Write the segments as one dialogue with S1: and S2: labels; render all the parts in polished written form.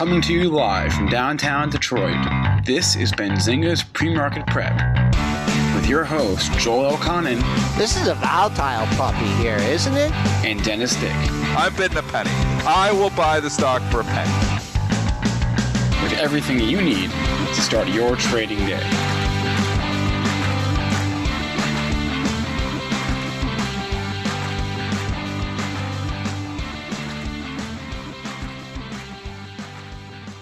S1: Coming to you live from downtown Detroit, this is Benzinga's PreMarket Prep with your host, Joel Elconin.
S2: This is a volatile puppy here, isn't it?
S1: And Dennis Dick.
S3: I'm bidding a penny. I will buy the stock for a penny.
S1: With everything you need to start your trading day.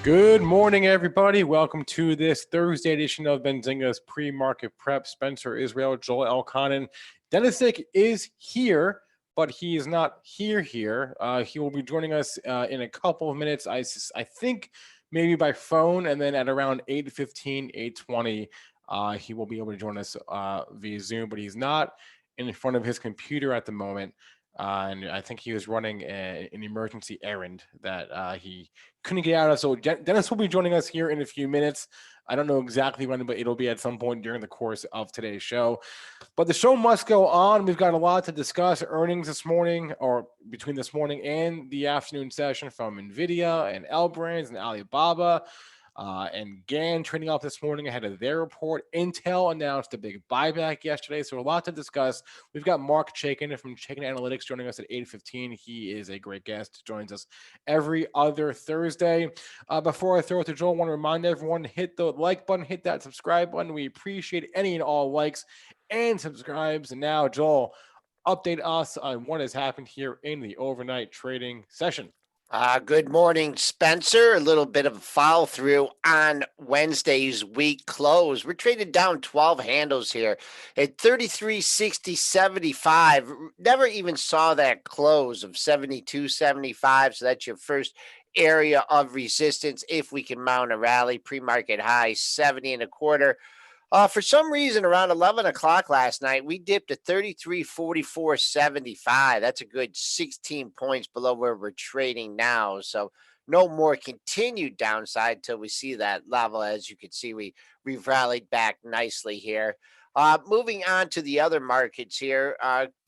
S4: Good morning, everybody. Welcome to this Thursday edition of Benzinga's Pre-Market Prep. Spencer Israel, Joel Elconin. Dennis Dick is here, but he is not here. He will be joining us in a couple of minutes. I think maybe by phone, and then at around 8:15, 8:20, he will be able to join us via Zoom, but he's not in front of his computer at the moment. And I think he was running an emergency errand that he couldn't get out of. So Dennis will be joining us here in a few minutes. I don't know exactly when, but it'll be at some point during the course of today's show. But the show must go on. We've got a lot to discuss. Earnings this morning, or between this morning and the afternoon session, from NVIDIA and L Brands and Alibaba. And GAN trading off this morning ahead of their report. Intel announced a big buyback yesterday, so a lot to discuss. We've got Marc Chaikin from Chaikin Analytics joining us at 8:15. He is a great guest, joins us every other Thursday. Before I throw it to Joel, I want to remind everyone, hit the like button, hit that subscribe button. We appreciate any and all likes and subscribes. And now, Joel, update us on what has happened here in the overnight trading session.
S2: Good morning, Spencer. A little bit of a follow through on Wednesday's week close. We're traded down 12 handles here at 33.60.75. Never even saw that close of 72.75. So that's your first area of resistance if we can mount a rally. Pre-market high 70.25. For some reason, around 11 o'clock last night, we dipped to 33.44.75. That's a good 16 points below where we're trading now. So no more continued downside until we see that level. As you can see, we've rallied back nicely here. Moving on to the other markets here,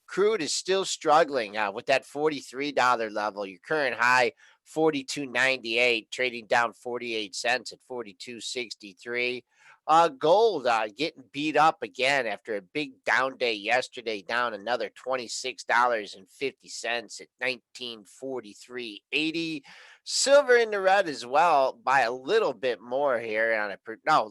S2: crude is still struggling with that $43 level. Your current high, 42.98, trading down 48 cents at 42.63. Gold getting beat up again after a big down day yesterday, down another $26.50 at 1943.80. Silver in the red as well by a little bit more here on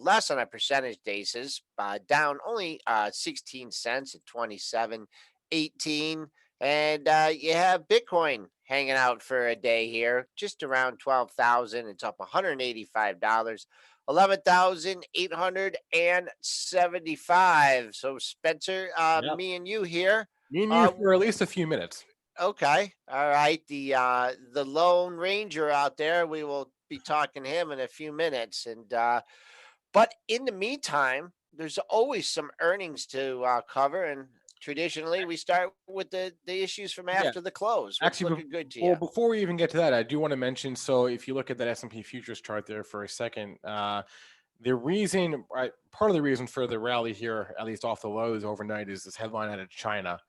S2: less on a percentage basis, down only 16 cents at 27.18. And you have Bitcoin hanging out for a day here, just around 12,000. It's up $185. 11,875. So Spencer,
S4: Yep.
S2: Me and you here.
S4: Me and you for at least a few minutes.
S2: Okay. All right. The Lone Ranger out there, we will be talking to him in a few minutes. And but in the meantime, there's always some earnings to cover, and traditionally we start with the issues from after the close. What's looking good to you?
S4: Well, before we even get to that, I do want to mention, so if you look at that S&P futures chart there for a second, part of the reason for the rally here, at least off the lows overnight, is this headline out of China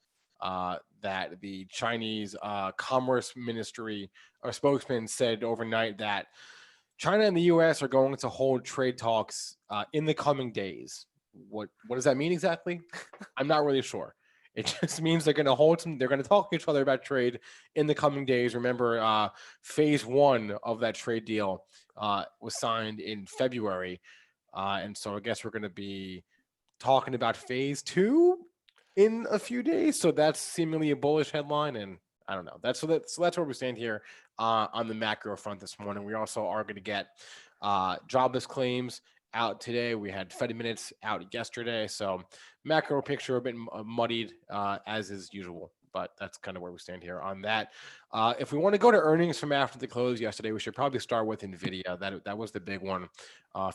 S4: that the Chinese Commerce Ministry or spokesman said overnight that China and the U.S. are going to hold trade talks in the coming days. What does that mean exactly? I'm not really sure. It just means they're going to they're going to talk to each other about trade in the coming days. Remember, phase one of that trade deal was signed in February. And so I guess we're going to be talking about phase two in a few days. So that's seemingly a bullish headline. And I don't know. That's where we stand here on the macro front this morning. We also are going to get jobless claims out today. We had Fed minutes out yesterday, so macro picture a bit muddied as is usual, but that's kind of where we stand here on that. If we want to go to earnings from after the close yesterday, we should probably start with NVIDIA. That was the big one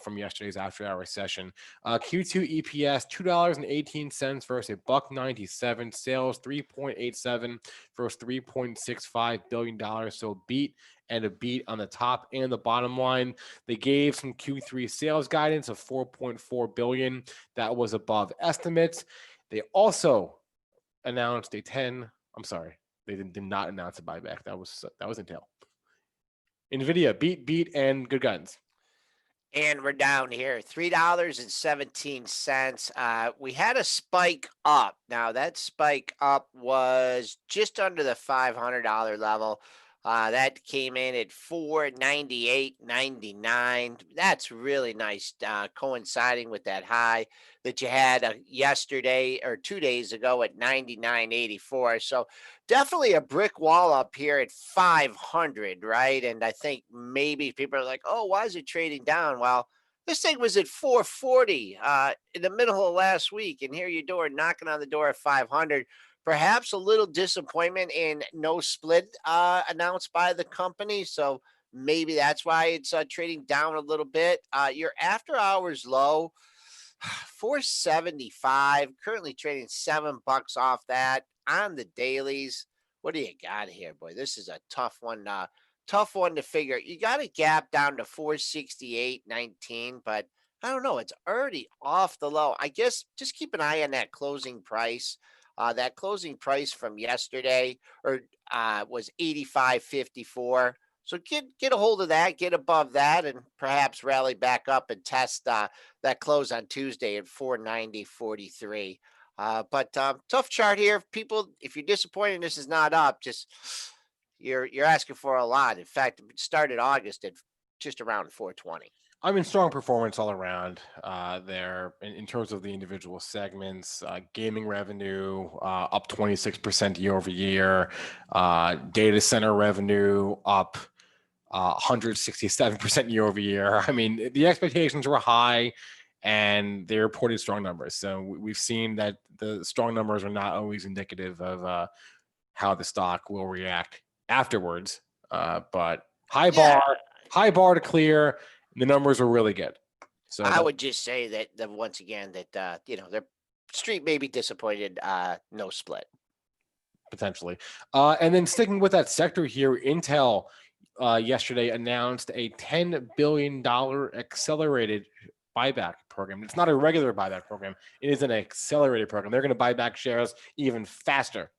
S4: from yesterday's after-hour session. Q2 EPS $2.18 versus $1.97. Sales $3.87 versus $3.65 billion. So beat and a beat on the top and the bottom line. They gave some Q3 sales guidance of $4.4 billion. That was above estimates. They also announced they did not announce a buyback. That was Intel. NVIDIA, beat, and good guns.
S2: And we're down here, $3.17. We had a spike up. Now that spike up was just under the $500 level. That came in at 498.99. That's really nice, coinciding with that high that you had yesterday or 2 days ago at 99.84. So definitely a brick wall up here at 500, right? And I think maybe people are like, oh, why is it trading down? Well, this thing was at 440 in the middle of last week, and here you are knocking on the door at 500. Perhaps a little disappointment in no split announced by the company, so maybe that's why it's trading down a little bit. Your after hours low, 475, currently trading $7 off that on the dailies. What do you got here, boy? This is a tough one. Tough one to figure. You got a gap down to 468.19, but I don't know. It's already off the low. I guess just keep an eye on that closing price. That closing price from yesterday was 85.54. So get a hold of that, get above that, and perhaps rally back up and test that close on Tuesday at 490.43. But tough chart here. People, if you're disappointed this is not up, just you're asking for a lot. In fact, it started August at just around 420.
S4: I mean, strong performance all around there in terms of the individual segments. Gaming revenue up 26% year over year. Data center revenue up 167% year over year. I mean, the expectations were high and they reported strong numbers. So we've seen that the strong numbers are not always indicative of how the stock will react afterwards. But high bar to clear. The numbers were really good. So
S2: I would just say that once again that their street may be disappointed. No split
S4: potentially. And then sticking with that sector here, Intel yesterday announced a $10 billion accelerated buyback program. It's not a regular buyback program. It is an accelerated program. They're going to buy back shares even faster.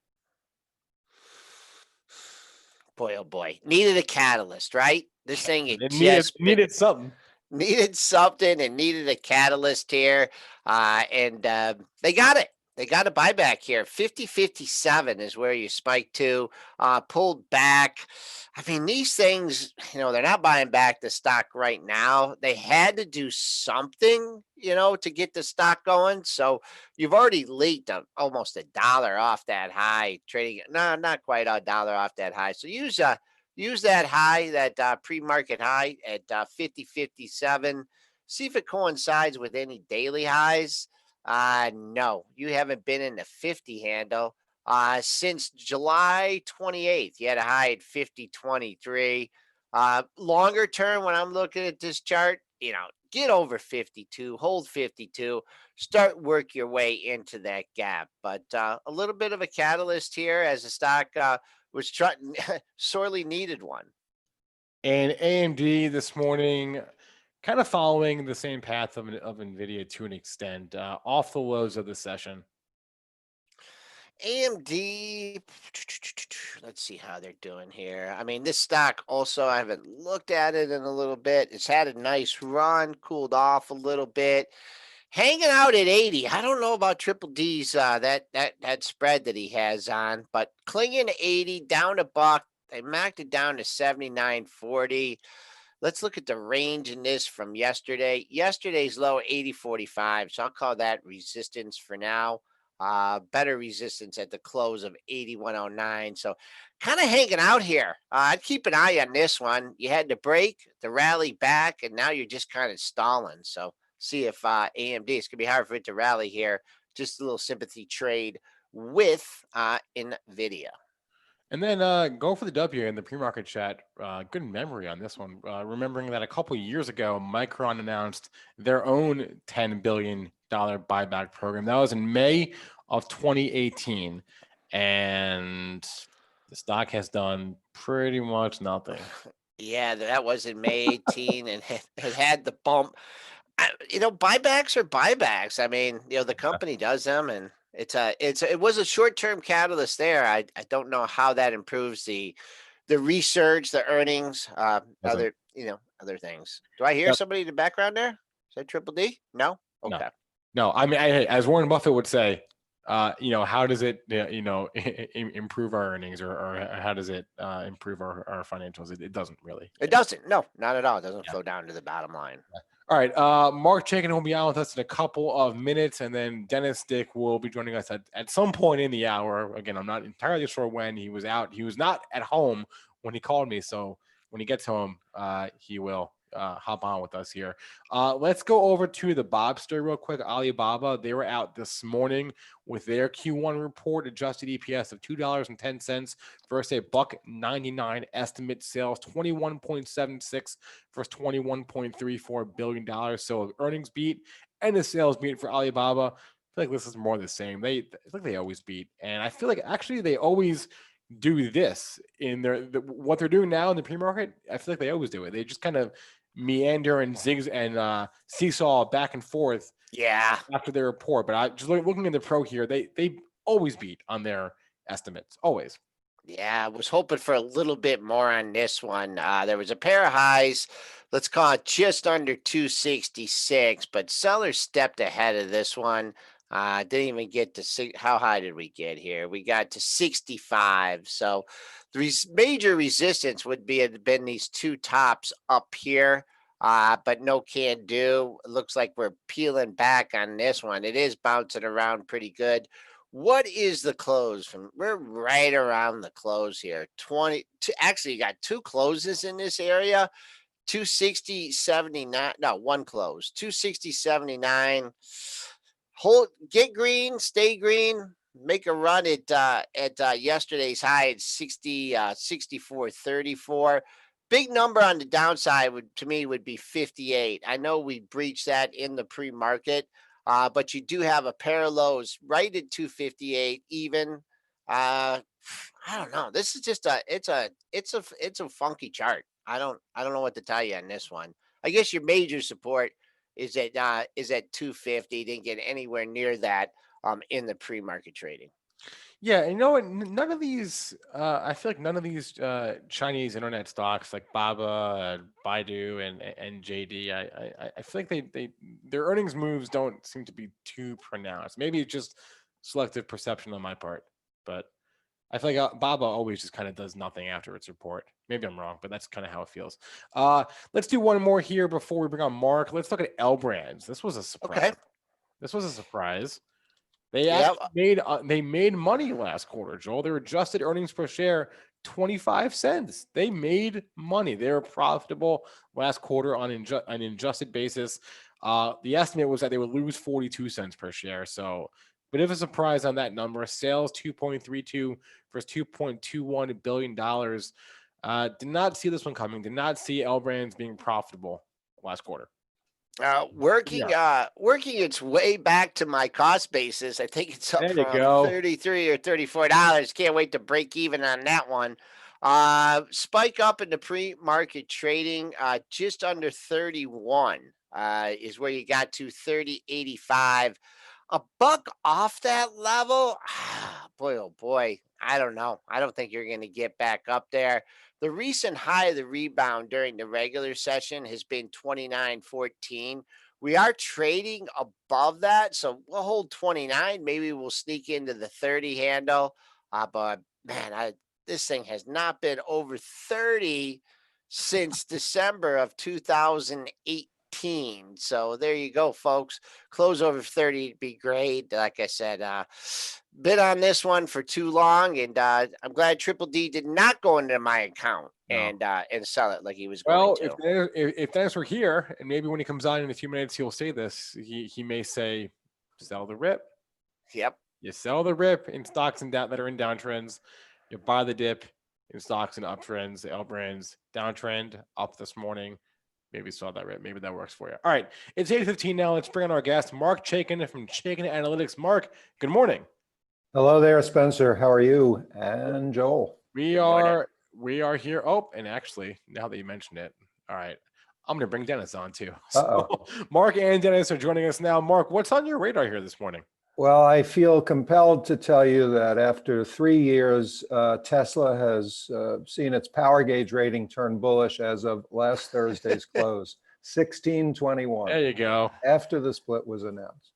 S2: Boy, oh boy, needed a catalyst, right? This thing
S4: needed something.
S2: Needed something and needed a catalyst here. And they got it. They got a buyback here. 50.57 is where you spiked to, pulled back. I mean, these things, they're not buying back the stock right now. They had to do something, to get the stock going. So you've already leaked almost $1 off that high, trading. No, not quite $1 off that high. So use that high, that pre-market high at 50.57. See if it coincides with any daily highs. No, you haven't been in the 50 handle since July 28th. You had a high at 50.23. Longer term, when I'm looking at this chart, get over 52, hold 52, start work your way into that gap. But a little bit of a catalyst here as the stock was sorely needed one.
S4: And AMD this morning, kind of following the same path of NVIDIA to an extent, off the lows of the session.
S2: AMD, let's see how they're doing here. I mean, this stock also, I haven't looked at it in a little bit. It's had a nice run, cooled off a little bit, hanging out at 80. I don't know about Triple D's that spread that he has on, but clinging to 80, down $1. They marked it down to 79.40. Let's look at the range in this from yesterday. Yesterday's low 80.45, so I'll call that resistance for now. Better resistance at the close of 81.09. So kind of hanging out here. I'd keep an eye on this one. You had to break the rally back, and now you're just kind of stalling. So see if AMD, it's going to be hard for it to rally here. Just a little sympathy trade with NVIDIA.
S4: And then go for the W in the pre-market chat. Good memory on this one. Remembering that a couple of years ago, Micron announced their own $10 billion buyback program. That was in May of 2018. And the stock has done pretty much nothing.
S2: Yeah, that was in May 18 and it had the bump. Buybacks are buybacks. I mean, the company does them, and it was a short-term catalyst there. I don't know how that improves the the research, the earnings,
S4: Doesn't.
S2: other things. Do I hear
S4: Yep.
S2: somebody in the background there? Is that Triple D? No?
S4: No.
S2: Okay.
S4: No, I mean, as Warren Buffett would say, how does it, improve our earnings or how does it improve our financials? It doesn't really.
S2: It doesn't. No, not at all. It doesn't
S4: Yeah.
S2: flow down to the bottom line.
S4: All right. Marc Chaikin will be on with us in a couple of minutes, and then Dennis Dick will be joining us at some point in the hour. Again, I'm not entirely sure when. He was out. He was not at home when he called me. So when he gets home, he will hop on with us here. Let's go over to the Bobster real quick. Alibaba, they were out this morning with their Q1 report, adjusted EPS of $2.10 versus a $1.99 estimate, sales 21.76 versus $21.34 billion. So earnings beat and the sales beat for Alibaba. I feel like this is more the same. It's like they always beat, and I feel like actually they always do this in what they're doing now in the pre-market. I feel like they always do it. They just kind of meander and zigs and seesaw back and forth.
S2: Yeah.
S4: After their report, but I just looking at the pro here, they always beat on their estimates, always.
S2: Yeah, I was hoping for a little bit more on this one. There was a pair of highs, let's call it just under 266, but sellers stepped ahead of this one. Didn't even get to how high did we get here? We got to 65. So the major resistance would have been these two tops up here. But no can do. It looks like we're peeling back on this one. It is bouncing around pretty good. What is the close from? We're right around the close here. Actually, you got two closes in this area. 260.79. No, one close. 260.79. Get green, stay green. Make a run at yesterday's high at 64.34. Big number on the downside would be 58. I know we breached that in the pre-market. But you do have a pair of lows right at 258 even. I don't know. This is just it's a funky chart. I don't know what to tell you on this one. I guess your major support is at 250. Didn't get anywhere near that in the pre-market trading.
S4: Yeah, and you know what? None of these, I feel like none of these Chinese internet stocks like Baba, Baidu, and JD, I feel like their earnings moves don't seem to be too pronounced. Maybe it's just selective perception on my part, but I feel like Baba always just kind of does nothing after its report. Maybe I'm wrong, but that's kind of how it feels. Let's do one more here before we bring on Marc. Let's look at L Brands. This was a surprise.
S2: Okay.
S4: This was a surprise. They actually made money last quarter, Joel. Their adjusted earnings per share, 25 cents. They made money. They were profitable last quarter on an adjusted basis. The estimate was that they would lose 42 cents per share. So, bit of a surprise on that number. Sales 2.32 versus $2.21 billion. Did not see this one coming. Did not see L Brands being profitable last quarter.
S2: Working its way back to my cost basis. I think it's up from $33 or $34. Can't wait to break even on that one. Spike up in the pre-market trading, just under 31 is where you got to 30.85. A buck off that level, boy, oh boy, I don't know. I don't think you're going to get back up there. The recent high of the rebound during the regular session has been 29.14. We are trading above that, so we'll hold 29. Maybe we'll sneak into the 30 handle. But man, this thing has not been over 30 since December of 2018. So there you go, folks. Close over 30 would be great. Like I said, bid on this one for too long, and I'm glad Triple D did not go into my account and sell it like he was going to.
S4: Well, if Dennis were here, and maybe when he comes on in a few minutes, he'll say this. He may say, "Sell the rip."
S2: Yep.
S4: You sell the rip in stocks that are in downtrends. You buy the dip in stocks in uptrends. The L Brands downtrend up this morning. Maybe saw that right. Maybe that works for you. All right. It's 8:15 now. Let's bring on our guest, Marc Chaikin from Chaikin Analytics. Marc, good morning.
S5: Hello there, Spencer. How are you? And Joel.
S4: We are here. Oh, and actually, now that you mentioned it, all right, I'm going to bring Dennis on too. So, Marc and Dennis are joining us now. Marc, what's on your radar here this morning?
S5: Well, I feel compelled to tell you that after 3 years, Tesla has seen its power gauge rating turn bullish as of last Thursday's close, 1621,
S4: There you go.
S5: after the split was announced.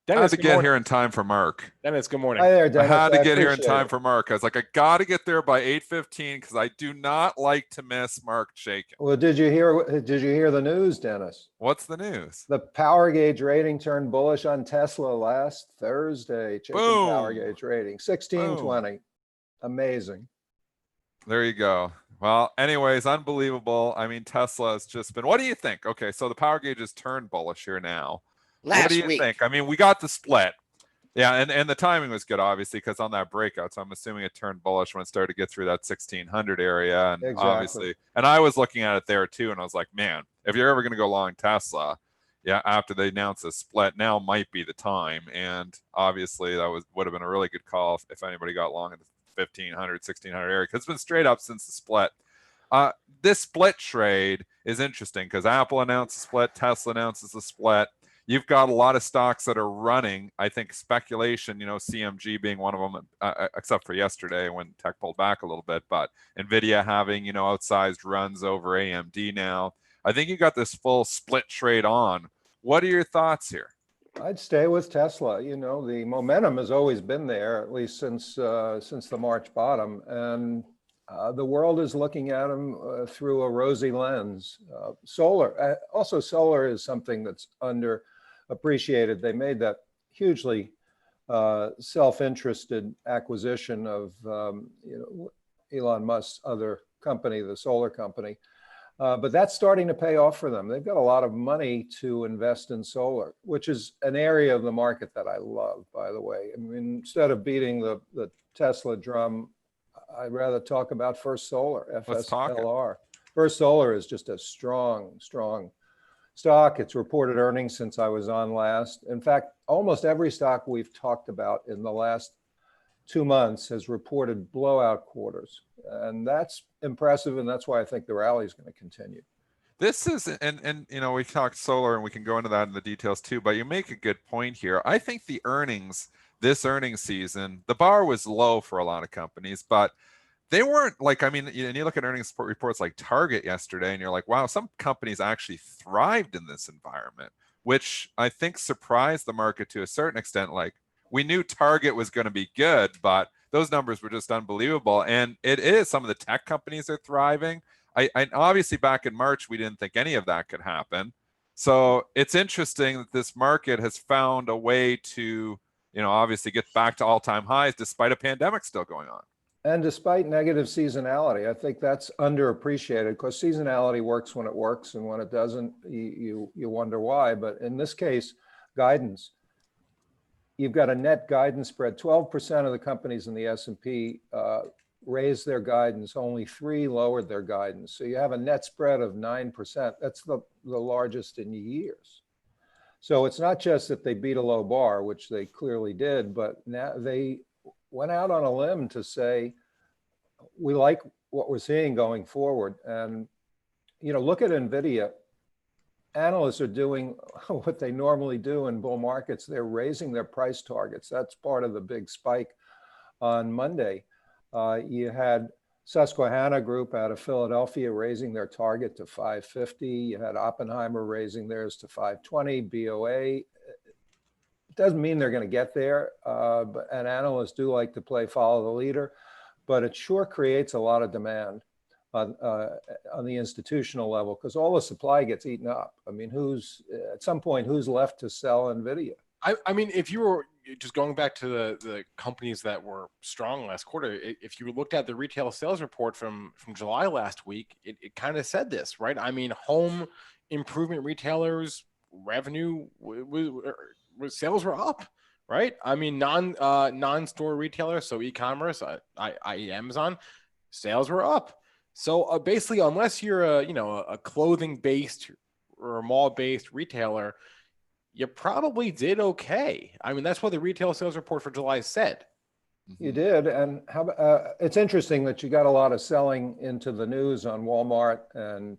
S3: I had
S4: Dennis,
S3: to
S4: good
S3: get
S4: morning.
S3: here in time for Mark.
S4: Dennis, good morning.
S5: Hi there,
S3: I
S5: Dennis.
S3: had to get here in
S5: appreciate
S3: time
S5: it.
S3: for Mark. I was like, I got to get there by 8:15 because I do not like to miss Mark Chaikin.
S5: Well, did you hear the news, Dennis?
S3: What's the news?
S5: The power gauge rating turned bullish on Tesla last Thursday. Chaikin power
S3: Boom.
S5: gauge rating, 1620. Amazing.
S3: There you go. Well, anyways, unbelievable. I mean, Tesla has just been, what do you think? Okay, so the power gauge has turned bullish here now. What do you think? I mean, we got the split. Yeah, and the timing was good, obviously, because on that breakout, so I'm assuming it turned bullish when it started to get through that 1600 area. And
S5: Exactly.
S3: obviously, and I was looking at it there too, and I was like, man, if you're ever going to go long Tesla, yeah, after they announce a split, now might be the time. And obviously, that would have been a really good call if anybody got long in the 1500, 1600 area, because it's been straight up since the split. This split trade is interesting because Apple announced a split, Tesla announces a split. You've got a lot of stocks that are running. I think speculation, CMG being one of them, except for yesterday when tech pulled back a little bit, but NVIDIA having, outsized runs over AMD now. I think you got this full split trade on. What are your thoughts here?
S5: I'd stay with Tesla. The momentum has always been there, at least since the March bottom. And the world is looking at them through a rosy lens. Solar is something that's underappreciated. They made that hugely self-interested acquisition of Elon Musk's other company, the solar company. But that's starting to pay off for them. They've got a lot of money to invest in solar, which is an area of the market that I love, by the way. I mean, instead of beating the Tesla drum, I'd rather talk about First Solar, FSLR. First Solar is just a strong stock. It's reported earnings since I was on last. In fact, almost every stock we've talked about in the last 2 months has reported blowout quarters. And that's impressive. And that's why I think the rally is going to continue.
S3: This is, and we talked solar and we can go into that in the details too, but you make a good point here. I think the earnings, this earnings season, the bar was low for a lot of companies, but they weren't and you look at earnings reports like Target yesterday and you're like, wow, some companies actually thrived in this environment, which I think surprised the market to a certain extent. Like, we knew Target was going to be good, but those numbers were just unbelievable. And it is, some of the tech companies are thriving. I obviously back in March, we didn't think any of that could happen. So it's interesting that this market has found a way to, obviously get back to all-time highs despite a pandemic still going on.
S5: And despite negative seasonality, I think that's underappreciated, because seasonality works when it works, and when it doesn't, you wonder why. But in this case, guidance, you've got a net guidance spread. 12% of the companies in the S&P raised their guidance. Only 3 lowered their guidance. So you have a net spread of 9%. That's the largest in years. So it's not just that they beat a low bar, which they clearly did, but now they went out on a limb to say, we like what we're seeing going forward. And, look at NVIDIA. Analysts are doing what they normally do in bull markets. They're raising their price targets. That's part of the big spike on Monday. You had Susquehanna Group out of Philadelphia raising their target to 550. You had Oppenheimer raising theirs to 520. BOA. It doesn't mean they're going to get there, and analysts do like to follow the leader, but it sure creates a lot of demand on the institutional level, because all the supply gets eaten up. I mean, at some point, who's left to sell NVIDIA?
S4: I mean, if you were just going back to the companies that were strong last quarter, if you looked at the retail sales report from July last week, it kind of said this, right? I mean, home improvement retailers revenue sales were up, right? I mean, non-store retailers, so e-commerce, i.e. Amazon, sales were up. So basically, unless you're a clothing-based or a mall-based retailer, you probably did okay. I mean, that's what the retail sales report for July said.
S5: You did, and it's interesting that you got a lot of selling into the news on Walmart and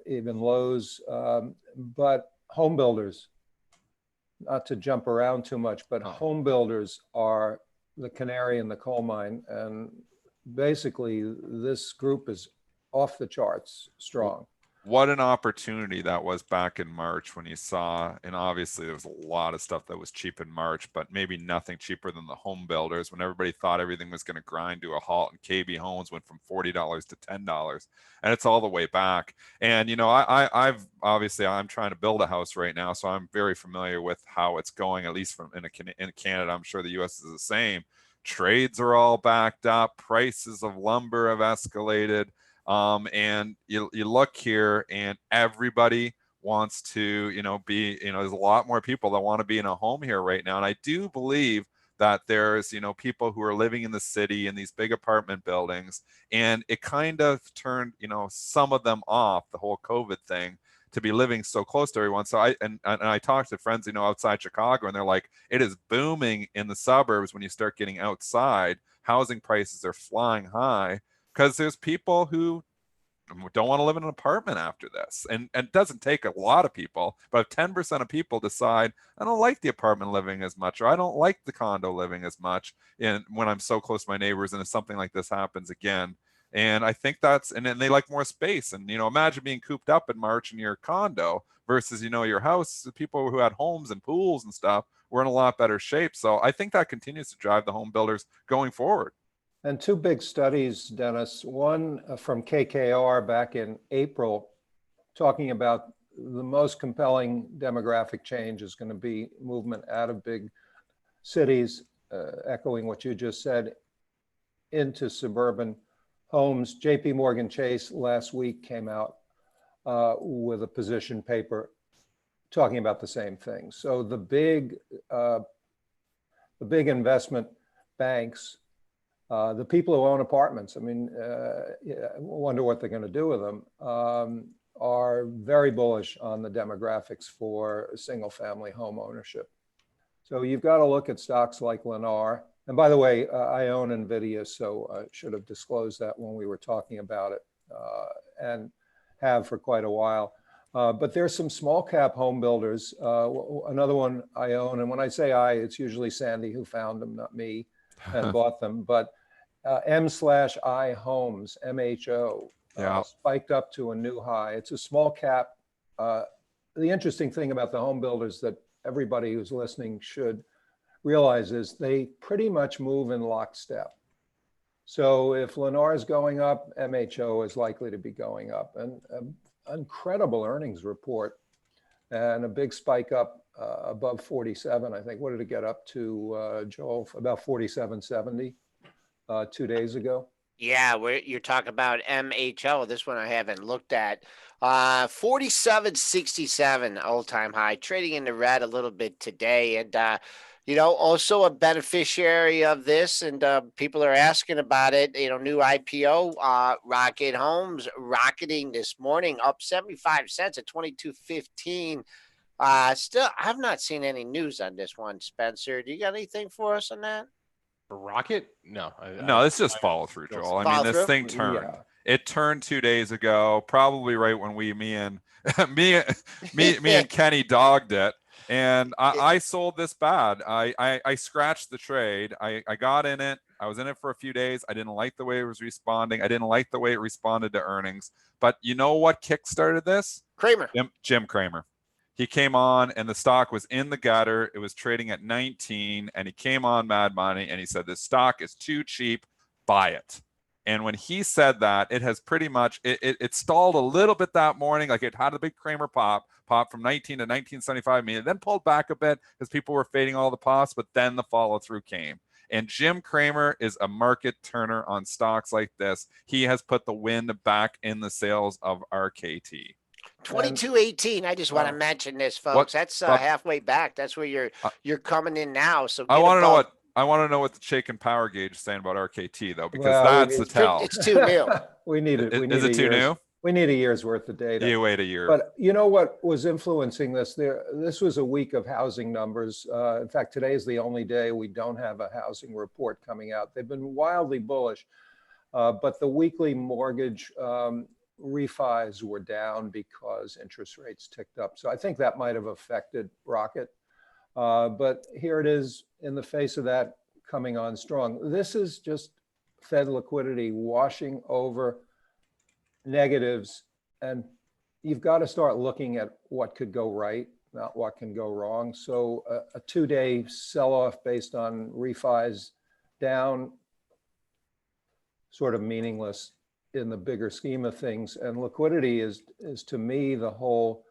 S5: even Lowe's, but home builders, not to jump around too much, but home builders are the canary in the coal mine. And basically this group is off the charts strong.
S3: What an opportunity that was back in March when you saw, and obviously there was a lot of stuff that was cheap in March, but maybe nothing cheaper than the home builders when everybody thought everything was going to grind to a halt, and KB Homes went from $40 to $10, and it's all the way back. And, you know, I've obviously, I'm trying to build a house right now, so I'm very familiar with how it's going, at least from in Canada. I'm sure the US is the same. Trades are all backed up. Prices of lumber have escalated. And you look here and everybody wants to, you know, there's a lot more people that want to be in a home here right now. And I do believe that there's, you know, people who are living in the city in these big apartment buildings, and it kind of turned, you know, some of them off, the whole COVID thing, to be living so close to everyone. So I talked to friends, you know, outside Chicago, and they're like, it is booming in the suburbs when you start getting outside. Housing prices are flying high, because there's people who don't want to live in an apartment after this. And it doesn't take a lot of people, but if 10% of people decide, I don't like the apartment living as much, or I don't like the condo living as much, and when I'm so close to my neighbors, and if something like this happens again. And I think and then they like more space. And, you know, imagine being cooped up in March in your condo versus, you know, your house. The people who had homes and pools and stuff were in a lot better shape. So I think that continues to drive the home builders going forward.
S5: And two big studies, Dennis, one from KKR back in April, talking about the most compelling demographic change is going to be movement out of big cities, echoing what you just said, into suburban homes. JP Morgan Chase last week came out with a position paper talking about the same thing. So the big investment banks, the people who own apartments, I mean, I wonder what they're going to do with them, are very bullish on the demographics for single family home ownership. So you've got to look at stocks like Lennar. And by the way, I own NVIDIA, so I should have disclosed that when we were talking about it, and have for quite a while. But there's some small cap home builders. Another one I own, and when I say I, it's usually Sandy who found them, not me, and bought them. But M/I Homes, MHO, spiked up to a new high. It's a small cap. The interesting thing about the home builders that everybody who's listening should realize is they pretty much move in lockstep. So if Lennar is going up, MHO is likely to be going up. And an incredible earnings report and a big spike up above 47. I think, what did it get up to, Joel? About 47.70 2 days ago.
S2: Yeah, you're talking about MHO. This one I haven't looked at. 47.67 all-time high, trading in the red a little bit today. And, you know, also a beneficiary of this, and people are asking about it. You know, new IPO, Rocket Homes rocketing this morning, up 75 cents at 22.15. Still, I've not seen any news on this one, Spencer. Do you got anything for us on that?
S4: Rocket? No.
S3: No, it's just follow through, Joel. I mean, this thing turned. Yeah. It turned 2 days ago, probably right when me and Kenny dogged it. And I sold this bad. I scratched the trade. I got in it. I was in it for a few days. I didn't like the way it was responding. I didn't like the way it responded to earnings. But you know what kickstarted this?
S2: Cramer.
S3: Jim Cramer. He came on and the stock was in the gutter. It was trading at 19, and he came on Mad Money and he said, this stock is too cheap, buy it. And when he said that, it has pretty much, it stalled a little bit that morning. Like, it had a big Cramer pop from 19 to 1975. I mean, it then pulled back a bit because people were fading all the pops, but then the follow through came. And Jim Cramer is a market turner on stocks like this. He has put the wind back in the sails of RKT.
S2: 22.18. I just want to mention this, folks. That's halfway back. That's where you're coming in now. So
S3: I want to know what the Chaikin power gauge is saying about RKT, though, because that's the tell.
S2: It's too new.
S5: We need it.
S3: Is it too new?
S5: We need a year's worth of data.
S3: You wait a year.
S5: But you know what was influencing this? This was a week of housing numbers. In fact, today is the only day we don't have a housing report coming out. They've been wildly bullish, but the weekly mortgage refis were down because interest rates ticked up. So I think that might have affected Rocket. But here it is in the face of that coming on strong. This is just Fed liquidity washing over negatives, and you've got to start looking at what could go right, not what can go wrong. So a 2-day sell-off based on refis down, sort of meaningless in the bigger scheme of things. And liquidity is to me the whole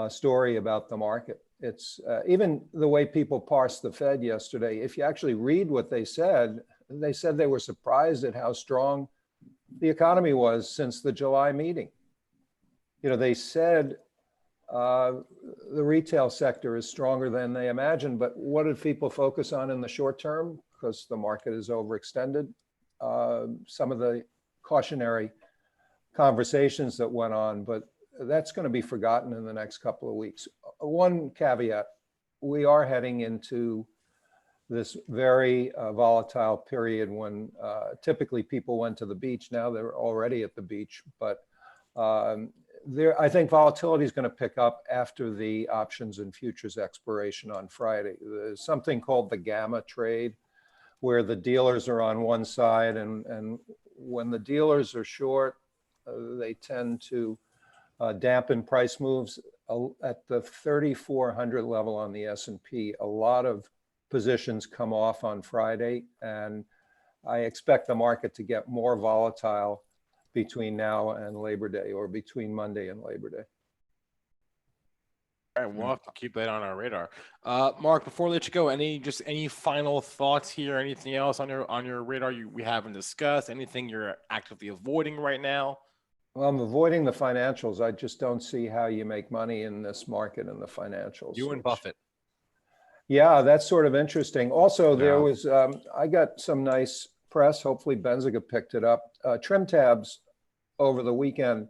S5: story about the market. It's even the way people parsed the Fed yesterday. If you actually read what they said they were surprised at how strong the economy was since the July meeting. You know, they said the retail sector is stronger than they imagined, but what did people focus on in the short term? Because the market is overextended. Some of the cautionary conversations that went on, but that's going to be forgotten in the next couple of weeks. One caveat, we are heading into this very volatile period when typically people went to the beach. Now they're already at the beach, but I think volatility is going to pick up after the options and futures expiration on Friday. There's something called the gamma trade, where the dealers are on one side, and when the dealers are short, they tend to dampen price moves. At the 3,400 level on the S&P, a lot of positions come off on Friday, and I expect the market to get more volatile between now and Labor Day, or between Monday and Labor Day.
S4: All right, we'll have to keep that on our radar. Mark, before we let you go, any final thoughts here? Anything else on your radar we haven't discussed? Anything you're actively avoiding right now?
S5: Well, I'm avoiding the financials. I just don't see how you make money in this market in the financials.
S4: You and Buffett.
S5: Yeah, that's sort of interesting. Also, there was, I got some nice press. Hopefully Benzinga picked it up. Trim Tabs over the weekend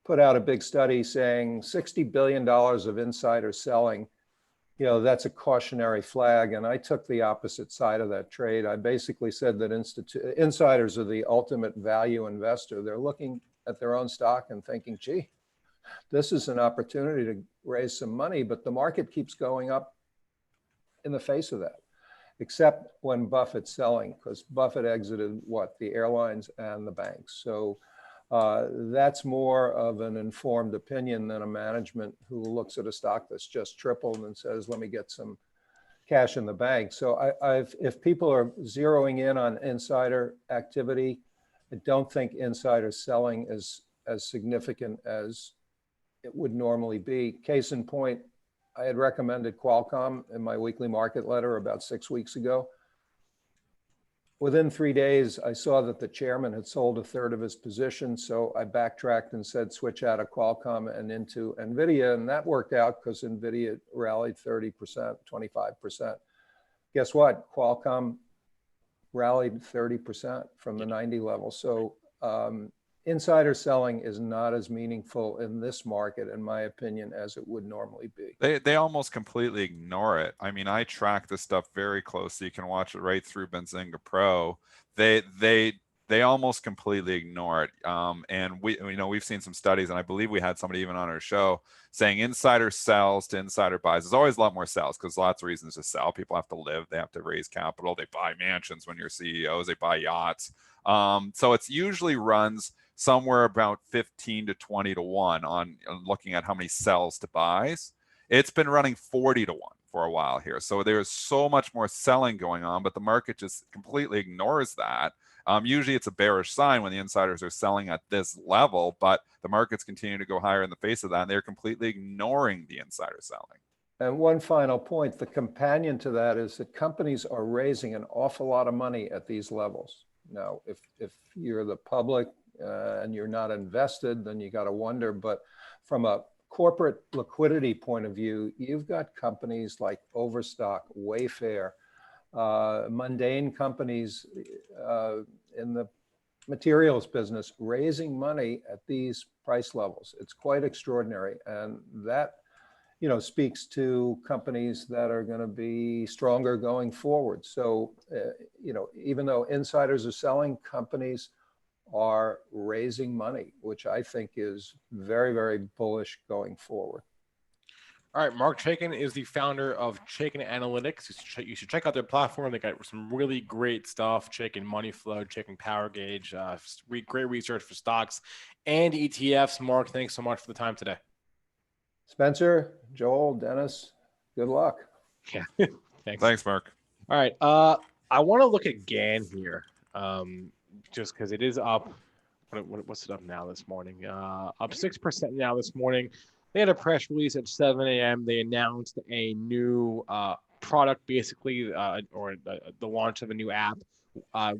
S5: put out a big study saying $60 billion of insider selling. You know, that's a cautionary flag. And I took the opposite side of that trade. I basically said that insiders are the ultimate value investor. They're looking at their own stock and thinking, gee, this is an opportunity to raise some money, but the market keeps going up in the face of that, except when Buffett's selling, because Buffett exited the airlines and the banks. So that's more of an informed opinion than a management who looks at a stock that's just tripled and says, let me get some cash in the bank. So if people are zeroing in on insider activity, I don't think insider selling is as significant as it would normally be. Case in point, I had recommended Qualcomm in my weekly market letter about 6 weeks ago. Within 3 days, I saw that the chairman had sold 1/3 of his position. So I backtracked and said, switch out of Qualcomm and into NVIDIA. And that worked out because NVIDIA rallied 30%, 25%. Guess what? Qualcomm rallied 30% from the 90 level. So insider selling is not as meaningful in this market, in my opinion, as it would normally be.
S3: They almost completely ignore it. I mean, I track this stuff very closely. You can watch it right through Benzinga Pro. They almost completely ignore it. And we've seen some studies, and I believe we had somebody even on our show saying insider sells to insider buys. There's always a lot more sells because lots of reasons to sell. People have to live, they have to raise capital, they buy mansions when you're CEOs, they buy yachts. So it's usually runs somewhere about 15 to 20 to 1 on looking at how many sells to buys. It's been running 40 to 1 for a while here. So there's so much more selling going on, but the market just completely ignores that. Usually it's a bearish sign when the insiders are selling at this level, but the markets continue to go higher in the face of that, and they're completely ignoring the insider selling.
S5: And one final point, the companion to that is that companies are raising an awful lot of money at these levels. Now, if you're the public and you're not invested, then you got to wonder. But from a corporate liquidity point of view, you've got companies like Overstock, Wayfair, mundane companies in the materials business raising money at these price levels. It's quite extraordinary. And that, speaks to companies that are going to be stronger going forward. So, even though insiders are selling, companies are raising money, which I think is very, very bullish going forward.
S4: All right, Marc Chaikin is the founder of Chaikin Analytics. You should check out their platform. They got some really great stuff. Chaikin Money Flow, Chaikin Power Gauge, great research for stocks and ETFs. Marc, thanks so much for the time today.
S5: Spencer, Joel, Dennis, good luck.
S4: Yeah,
S3: Thanks, Marc.
S4: All right, I want to look at GAN here, just because it is up. What's it up now this morning? Up 6% now this morning. They had a press release at 7 a.m. They announced a new product, basically, or the launch of a new app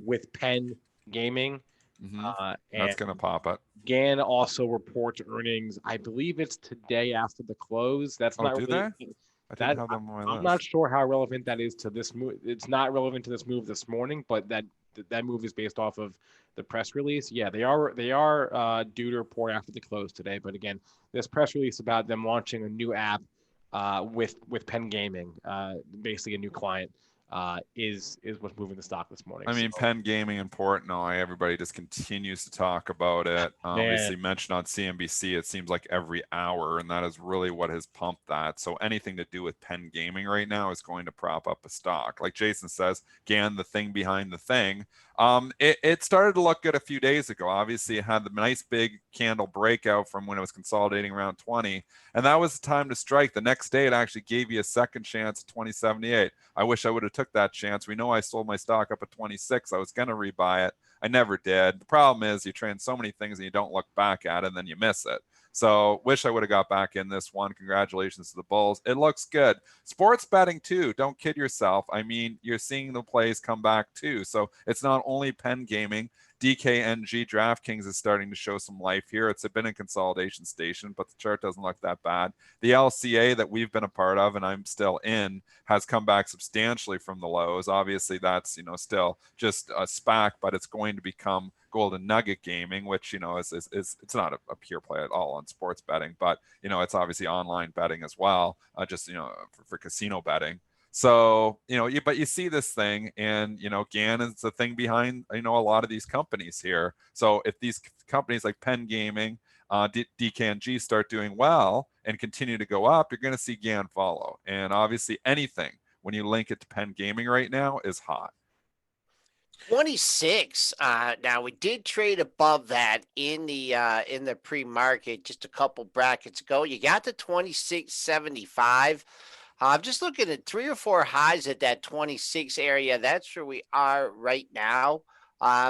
S4: with PENN Gaming.
S3: That's going to pop it.
S4: GAN also reports earnings. I believe it's today after the close. That's not
S3: do
S4: really,
S3: they? I didn't have them on my list.
S4: I'm not sure how relevant that is to this move. It's not relevant to this move this morning, but that move is based off of the press release. Yeah, they are due to report after the close today. But again, this press release about them launching a new app with PENN Gaming, basically a new client, is what's moving the stock this morning.
S3: I mean, PENN Gaming and Portnoy, everybody just continues to talk about it. Obviously mentioned on CNBC, it seems like every hour, and that is really what has pumped that. So anything to do with PENN Gaming right now is going to prop up a stock. Like Jason says, GAN, the thing behind the thing. It started to look good a few days ago. Obviously, it had the nice big candle breakout from when it was consolidating around 20, and that was the time to strike. The next day, it actually gave you a second chance at 2078. I wish I would have took that chance. We know I sold my stock up at 26. I was going to rebuy it. I never did. The problem is you trade so many things and you don't look back at it, and then you miss it. So wish I would have got back in this one. Congratulations to the Bulls. It looks good. Sports betting too. Don't kid yourself. I mean, you're seeing the plays come back too. So it's not only PENN Gaming. DKNG DraftKings is starting to show some life here. It's been a consolidation station, but the chart doesn't look that bad. The LCA that we've been a part of, and I'm still in, has come back substantially from the lows. Obviously, that's still just a SPAC, but it's going to become Golden Nugget Gaming, which is it's not a pure play at all on sports betting, but it's obviously online betting as well, just for casino betting. So, but you see this thing, and, GAN is the thing behind, a lot of these companies here. So if these companies like PENN Gaming, DKNG start doing well and continue to go up, you're going to see GAN follow. And obviously anything, when you link it to PENN Gaming right now, is hot.
S2: 26. Now we did trade above that in the pre-market just a couple brackets ago. You got to 26.75. I'm just looking at 3 or 4 highs at that 26 area. That's where we are right now.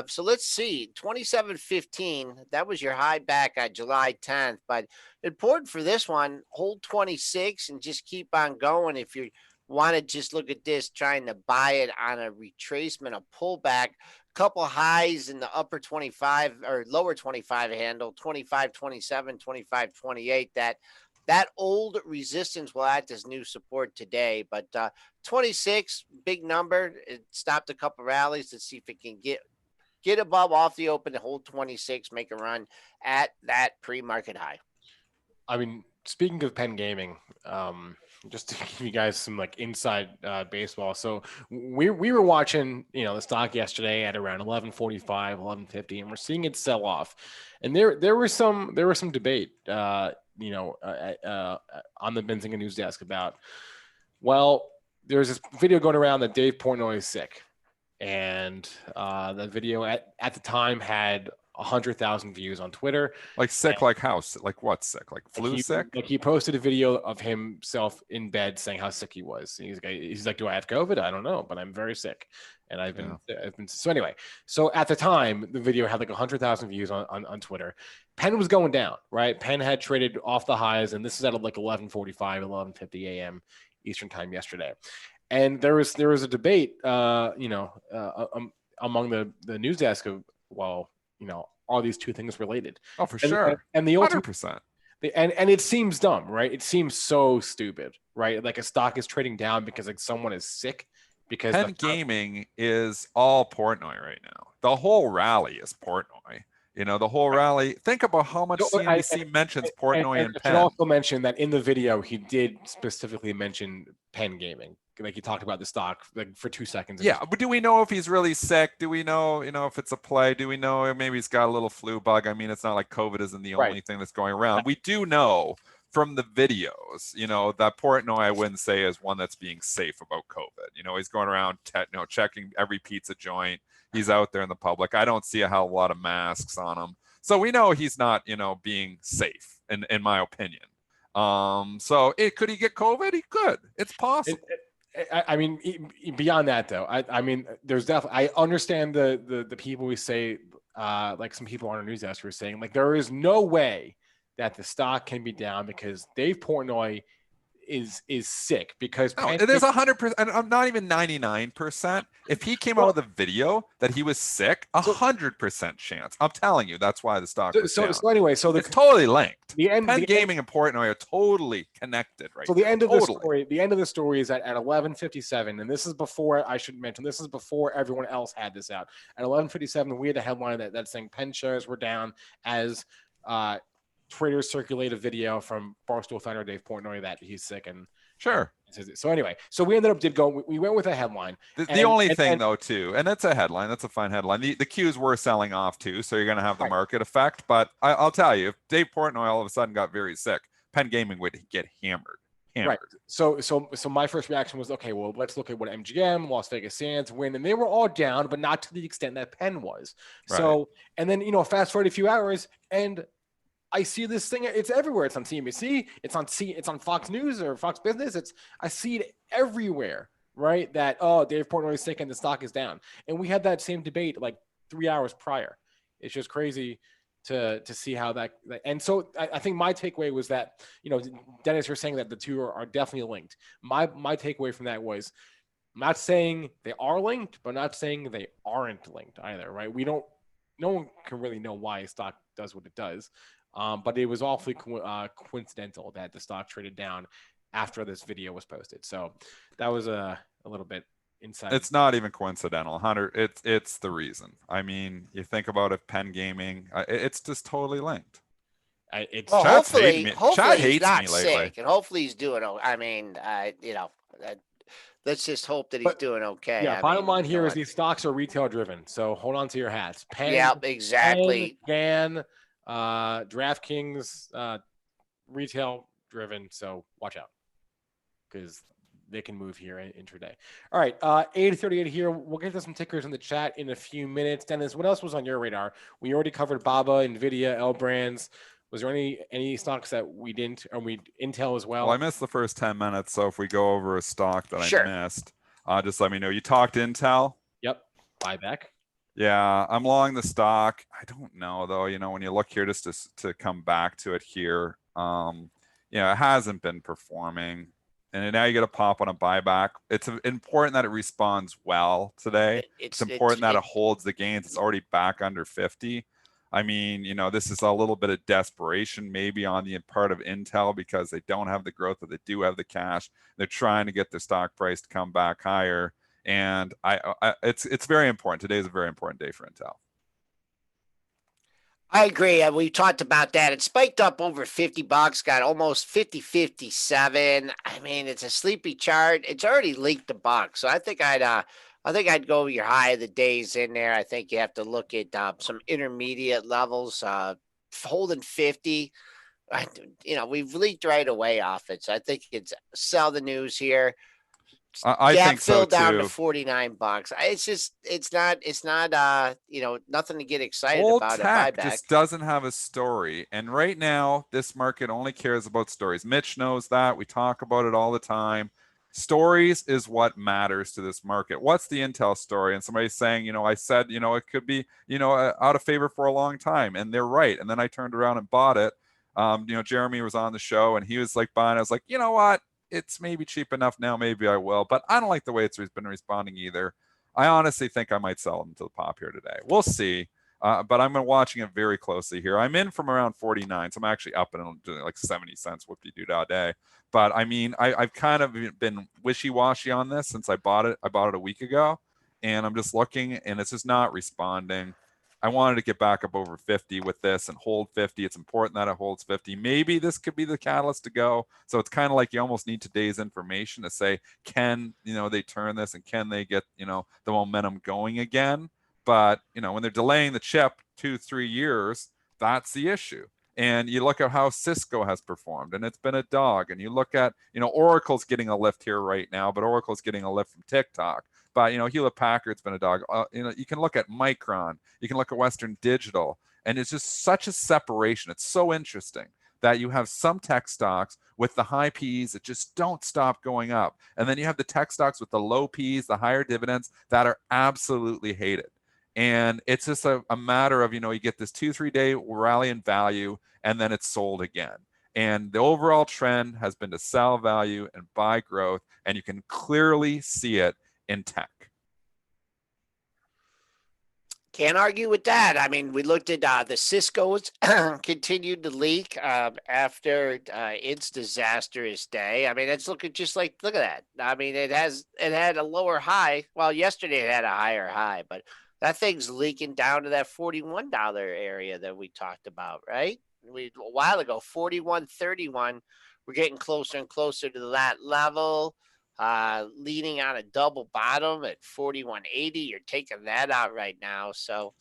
S2: So let's see, 27.15. That was your high back on July 10th. But important for this one, hold 26 and just keep on going. If you want to just look at this, trying to buy it on a retracement, a pullback, couple highs in the upper 25 or lower 25 handle, 25, 27, 25, 28. That old resistance will act as new support today, but 26, big number. It stopped a couple rallies. Let's see if it can get above off the open to hold 26, make a run at that pre-market high.
S4: I mean, speaking of PENN Gaming, just to give you guys some inside baseball. So we were watching, the stock yesterday at around 11:45, 11:50, and we're seeing it sell off. And there was some debate, on the Benzinga news desk about, well, there's this video going around that Dave Portnoy is sick. And the video at the time had 100,000 views on Twitter.
S3: Like sick, like how? Like what sick? Like flu sick?
S4: Like he posted a video of himself in bed saying how sick he was. He's like, do I have COVID? I don't know, but I'm very sick. And I've been so anyway. So at the time, the video had 100,000 views on Twitter. PENN was going down, right? PENN had traded off the highs, and this is at 11:45, 11:50 a.m. Eastern time yesterday. And there was a debate, among the news desk of, well, are these two things related?
S3: Oh, for sure.
S4: And the ultimate
S3: 100%.
S4: And it seems dumb, right? It seems so stupid, right? Like a stock is trading down because someone is sick. Because
S3: PENN Gaming is all Portnoy right now. The whole rally is Portnoy. The whole rally. Think about how much CNBC mentions Portnoy and PENN.
S4: I should also mention that in the video, he did specifically mention PENN Gaming. Like he talked about the stock for 2 seconds.
S3: Yeah, but do we know if he's really sick? Do we know, if it's a play? Do we know maybe he's got a little flu bug? I mean, it's not like COVID isn't the only thing that's going around. We do know from the videos, that Portnoy I wouldn't say is one that's being safe about COVID. He's going around, checking every pizza joint. He's out there in the public. I don't see a lot of masks on him. So we know he's not, being safe, in my opinion. So could he get COVID? He could. It's possible.
S4: I mean, beyond that though, I mean, there's definitely, I understand the people we say, like some people on our news desk were saying, like, there is no way that the stock can be down because Dave Portnoy is sick, because
S3: no, there's 100%, I'm not even 99%. If he came out of the video that he was sick, 100% chance. I'm telling you, that's why the stock was down.
S4: So anyway, it's
S3: totally linked.
S4: PENN
S3: Gaming and Portnoy are totally connected, right?
S4: So the end of the story is that at 11:57, and this is before, I should mention, this is before everyone else had this out. At 11:57, we had a headline that's saying PENN shares were down as traders circulate a video from Barstool founder Dave Portnoy that he's sick and
S3: sure.
S4: So anyway, so we ended up we went with a headline.
S3: The only thing though too, and that's a headline, that's a fine headline. The Qs were selling off too, so you're going to have the market effect. But I'll tell you, if Dave Portnoy all of a sudden got very sick, PENN Gaming would get hammered. Right.
S4: So my first reaction was, okay, well, let's look at what MGM, Las Vegas Sands, Wynn, and they were all down, but not to the extent that PENN was. Right. So, and then fast forward a few hours, and I see this thing. It's everywhere. It's on CNBC. It's on Fox News or Fox Business. I see it everywhere, right? That, Dave Portnoy is sick and the stock is down. And we had that same debate like 3 hours prior. It's just crazy to see how that. And so I think my takeaway was that, Dennis, you're saying that the two are definitely linked. My takeaway from that was, I'm not saying they are linked, but not saying they aren't linked either, right? No one can really know why a stock does what it does. But it was awfully coincidental that the stock traded down after this video was posted. So that was a little bit inside.
S3: It's not even coincidental, Hunter. It's the reason. I mean, you think about it, PENN Gaming, it's just totally linked.
S2: Hopefully he's not sick, and hopefully he's doing. I mean, let's just hope that he's doing okay.
S4: Yeah. Bottom line here is these stocks are retail driven, so hold on to your hats. PENN,
S2: yeah, exactly.
S4: PENN, DraftKings, retail driven, so watch out because they can move here intraday. All right, 8:38 here. We'll get to some tickers in the chat in a few minutes. Dennis, what else was on your radar? We already covered Baba, NVIDIA, L Brands. Was there any stocks that we didn't, or Intel as well?
S3: Well, I missed the first 10 minutes, so if we go over a stock that I missed, just let me know. You talked Intel?
S4: Yep, buyback.
S3: Yeah, I'm long the stock. I don't know though. When you look here, just to come back to it here, it hasn't been performing, and now you get a pop on a buyback. It's important that it responds well today. It's important that it holds the gains. It's already back under 50. I mean, this is a little bit of desperation maybe on the part of Intel because they don't have the growth, but they do have the cash. They're trying to get their stock price to come back higher. And it's very important. Today is a very important day for Intel.
S2: I agree. We talked about that. It spiked up over $50, got almost 50.57. I mean, it's a sleepy chart. It's already leaked a buck. So I think I'd go your high of the days in there. I think you have to look at some intermediate levels, holding 50. We've leaked right away off it. So I think it's sell the news here.
S3: I think so too.
S2: Down to $49. It's not nothing to get excited
S3: Old
S2: about.
S3: Tech just doesn't have a story, and right now this market only cares about stories. Mitch knows that. We talk about it all the time. Stories is what matters to this market. What's the Intel story? And somebody's saying, I said, it could be, out of favor for a long time, and they're right. And then I turned around and bought it. Jeremy was on the show, and he was like buying. I was like, you know what? It's maybe cheap enough now. Maybe I will, but I don't like the way it's been responding either. I honestly think I might sell them to the pop here today. We'll see. But I'm watching it very closely here. I'm in from around 49, so I'm actually up in like 70 cents, whoop-de-doo a day. But I mean, I've kind of been wishy-washy on this since I bought it. I bought it a week ago, and I'm just looking, and it's just not responding. I wanted to get back up over 50 with this and hold 50. It's important that it holds 50. Maybe this could be the catalyst to go. So it's kind of like you almost need today's information to say, can they turn this and can they get the momentum going again? But when they're delaying the chip 2-3 years, that's the issue. And you look at how Cisco has performed, and it's been a dog. And you look at, Oracle's getting a lift here right now, but Oracle's getting a lift from TikTok. But, Hewlett Packard's been a dog. You can look at Micron, you can look at Western Digital, and it's just such a separation. It's so interesting that you have some tech stocks with the high Ps that just don't stop going up. And then you have the tech stocks with the low Ps, the higher dividends that are absolutely hated. And it's just a matter of, you get this 2-3 day rally in value, and then it's sold again. And the overall trend has been to sell value and buy growth, and you can clearly see it in tech.
S2: Can't argue with that. I mean, we looked at the Cisco's continued to leak after its disastrous day. I mean, it's looking just like, look at that. I mean, it had a lower high. Well, yesterday it had a higher high, but that thing's leaking down to that $41 area that we talked about, right? A while ago, 41.31. We're getting closer and closer to that level. Leading on a double bottom at 41.80. You're taking that out right now. So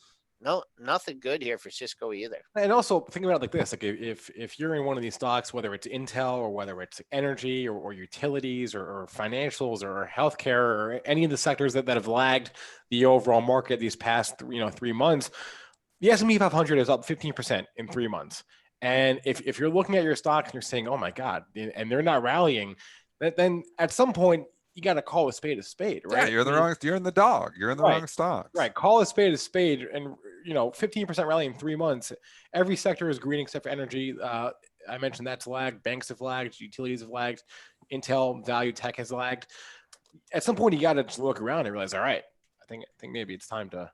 S2: nothing good here for Cisco either.
S4: And also think about it like this: like if you're in one of these stocks, whether it's Intel or whether it's energy or utilities or financials or healthcare or any of the sectors that have lagged the overall market these past 3 months, the S&P 500 is up 15% in 3 months. And if you're looking at your stocks and you're saying, oh my God, and they're not rallying, then at some point you got to call a spade, right?
S3: Yeah, you're in the dog. You're in the wrong stocks.
S4: Right. Call a spade. And 15% rally in 3 months. Every sector is green except for energy. I mentioned that's lagged. Banks have lagged. Utilities have lagged. Intel, value tech has lagged. At some point, you got to just look around and realize, all right, I think maybe it's time to.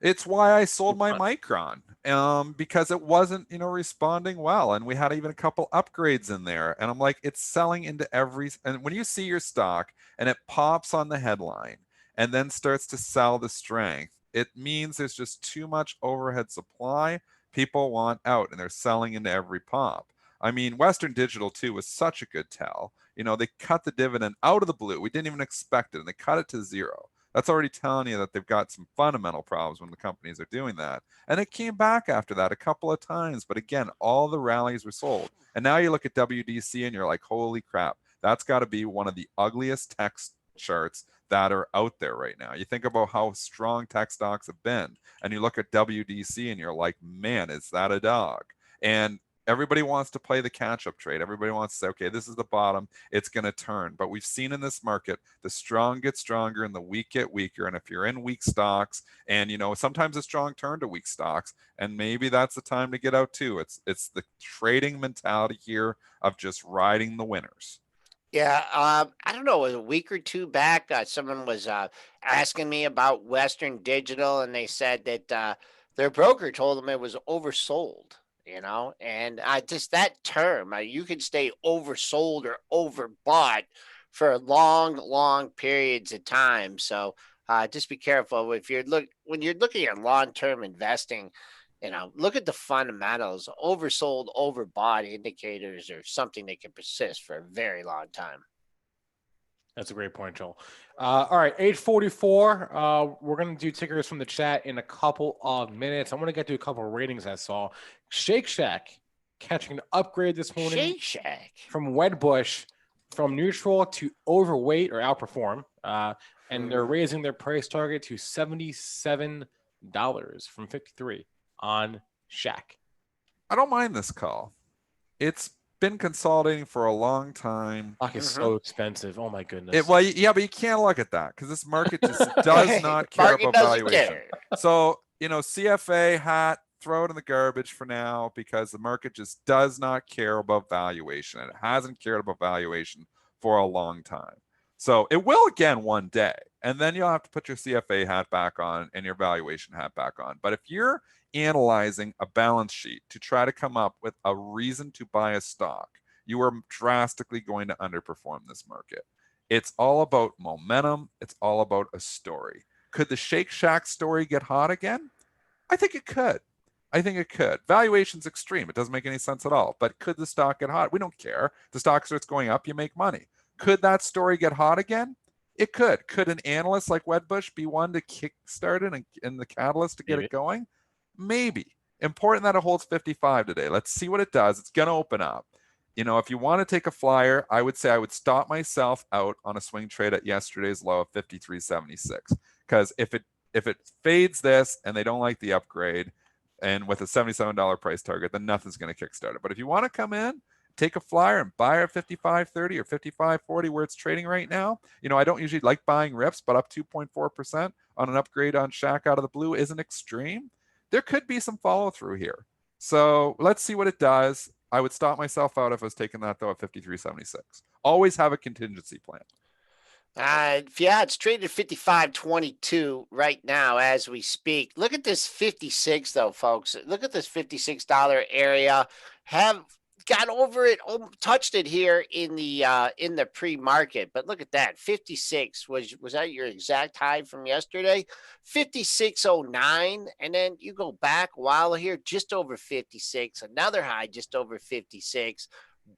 S3: It's why I sold my Micron, because it wasn't, responding well. And we had even a couple upgrades in there. And I'm like, it's selling into and when you see your stock and it pops on the headline and then starts to sell the strength, it means there's just too much overhead supply. People want out and they're selling into every pop. I mean, Western Digital too was such a good tell. They cut the dividend out of the blue. We didn't even expect it, and they cut it to zero. That's already telling you that they've got some fundamental problems when the companies are doing that. And it came back after that a couple of times. But again, all the rallies were sold. And now you look at WDC and you're like, holy crap, that's got to be one of the ugliest tech charts that are out there right now. You think about how strong tech stocks have been, and you look at WDC and you're like, man, is that a dog? And everybody wants to play the catch-up trade. Everybody wants to say, okay, this is the bottom. It's going to turn. But we've seen in this market, the strong get stronger and the weak get weaker. And if you're in weak stocks, and sometimes a strong turn to weak stocks, and maybe that's the time to get out too. It's the trading mentality here of just riding the winners.
S2: Yeah, I don't know, a week or two back, someone was asking me about Western Digital, and they said that their broker told them it was oversold. And just that term, you can stay oversold or overbought for long periods of time. So just be careful when you're looking at long-term investing. Look at the fundamentals. Oversold, overbought indicators are something that can persist for a very long time.
S4: That's a great point, Joel. All right, 844. We're going to do tickers from the chat in a couple of minutes. I'm going to get to a couple of ratings I saw. SHAK catching an upgrade this morning.
S2: SHAK
S4: from Wedbush from neutral to overweight or outperform. And they're raising their price target to $77 from $53 on SHAK.
S3: I don't mind this call. It's been consolidating for a long time.
S4: Stock is so expensive. Oh my goodness.
S3: Yeah, but you can't look at that because this market just does not care about valuation. So, CFA hat, throw it in the garbage for now because the market just does not care about valuation. And it hasn't cared about valuation for a long time. So it will again one day. And then you'll have to put your CFA hat back on and your valuation hat back on. But if you're analyzing a balance sheet to try to come up with a reason to buy a stock, you are drastically going to underperform this market. It's all about momentum. It's all about a story. Could the Shake Shack story get hot again? I think it could. Valuation's extreme. It doesn't make any sense at all. But could the stock get hot? We don't care. The stock starts going up, you make money. Could that story get hot again? It could. Could an analyst like Wedbush be one to kickstart it and the catalyst to get it going? Maybe. important that it holds 55 today. Let's see what it does. It's going to open up. If you want to take a flyer, I would say I would stop myself out on a swing trade at yesterday's low of 53.76. Because if it fades this and they don't like the upgrade, and with a $77 price target, then nothing's going to kickstart it. But if you want to come in, take a flyer and buy at 55.30 or 55.40 where it's trading right now. I don't usually like buying rips, but up 2.4% on an upgrade on SHAK out of the blue isn't extreme. There could be some follow through here. So let's see what it does. I would stop myself out if I was taking that though at 53.76. Always have a contingency plan.
S2: Yeah, it's traded 55.22 right now as we speak. Look at this 56 though, folks. Look at this $56 area. Have got over it, touched it here in the pre-market. But look at that, 56 was that your exact high from yesterday? 56.09, and then you go back a while here, just over 56. Another high, just over 56.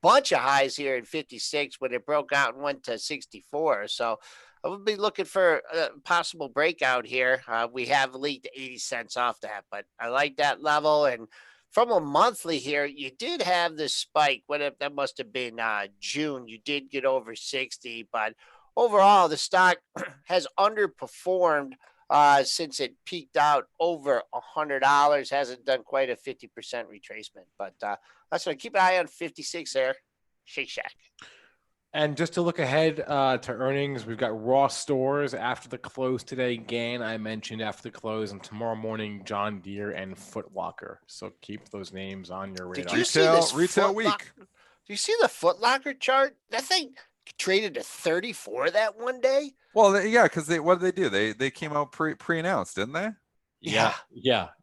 S2: Bunch of highs here in 56 when it broke out and went to 64. So I would be looking for a possible breakout here. We have leaked 80 cents off that, but I like that level. And from a monthly here, you did have this spike. That must have been June. You did get over 60, but overall the stock has underperformed since it peaked out over $100. Hasn't done quite a 50% retracement, but that's why keep an eye on 56 there. SHAK.
S4: And just to look ahead to earnings, we've got Ross Stores after the close today. Gain, I mentioned after the close, and tomorrow morning, John Deere and Foot Locker. So keep those names on your radar.
S2: Did you see this
S3: retail week?
S2: Do you see the Foot Locker chart? That thing traded to 34 that one day.
S3: Well, yeah, because what did they do? They came out pre-announced, didn't they?
S4: Yeah.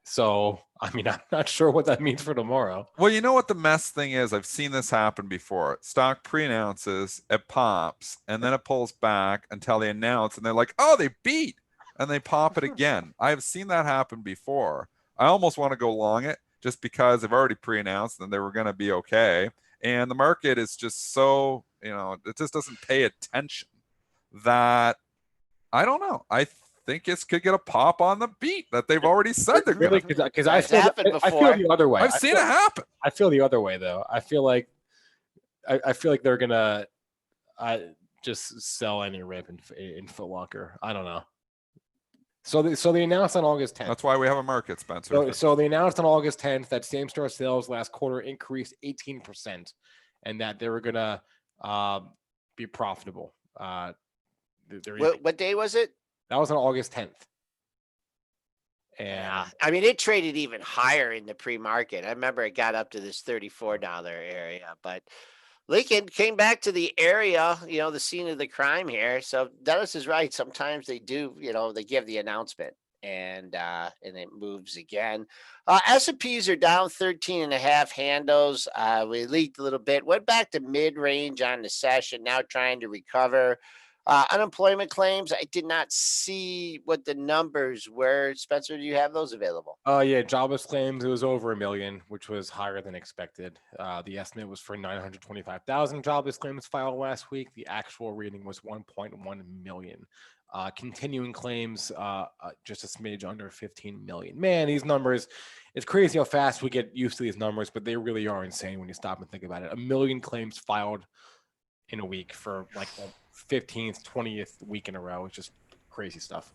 S4: So, I'm not sure what that means for tomorrow.
S3: Well, you know what the mess thing is? I've seen this happen before. Stock pre-announces, it pops, and then it pulls back until they announce, and they're like, oh, they beat, and they pop it again. I've seen that happen before. I almost want to go long it just because they've already pre-announced and they were going to be okay. And the market is just so, it just doesn't pay attention that, I don't know. I think it could get a pop on the beat that they've already said they're going to.
S4: Because I feel the other way.
S3: I've seen it happen.
S4: I feel the other way though. I feel like they're gonna just sell any rip in Foot Locker. I don't know. So they announced on August 10th.
S3: That's why we have a market, Spencer.
S4: So they announced on August 10th that same-store sales last quarter increased 18%, and that they were gonna be profitable.
S2: What day was it?
S4: That was on August 10th. And
S2: yeah, it traded even higher in the pre-market. I remember it got up to this $34 area, but Lincoln came back to the area, the scene of the crime here. So Dennis is right. Sometimes they do, they give the announcement and it moves again. S&Ps are down 13.5 handles. We leaked a little bit, went back to mid-range on the session, now trying to recover. Unemployment claims, I did not see what the numbers were. Spencer, do you have those available?
S4: Yeah, jobless claims, it was over 1 million, which was higher than expected. The estimate was for 925,000 jobless claims filed last week. The actual reading was 1.1 million. Continuing claims, just a smidge under 15 million. Man, these numbers, it's crazy how fast we get used to these numbers, but they really are insane when you stop and think about it. 1 million claims filed in a week for like the 15th, 20th week in a row. It's just crazy stuff.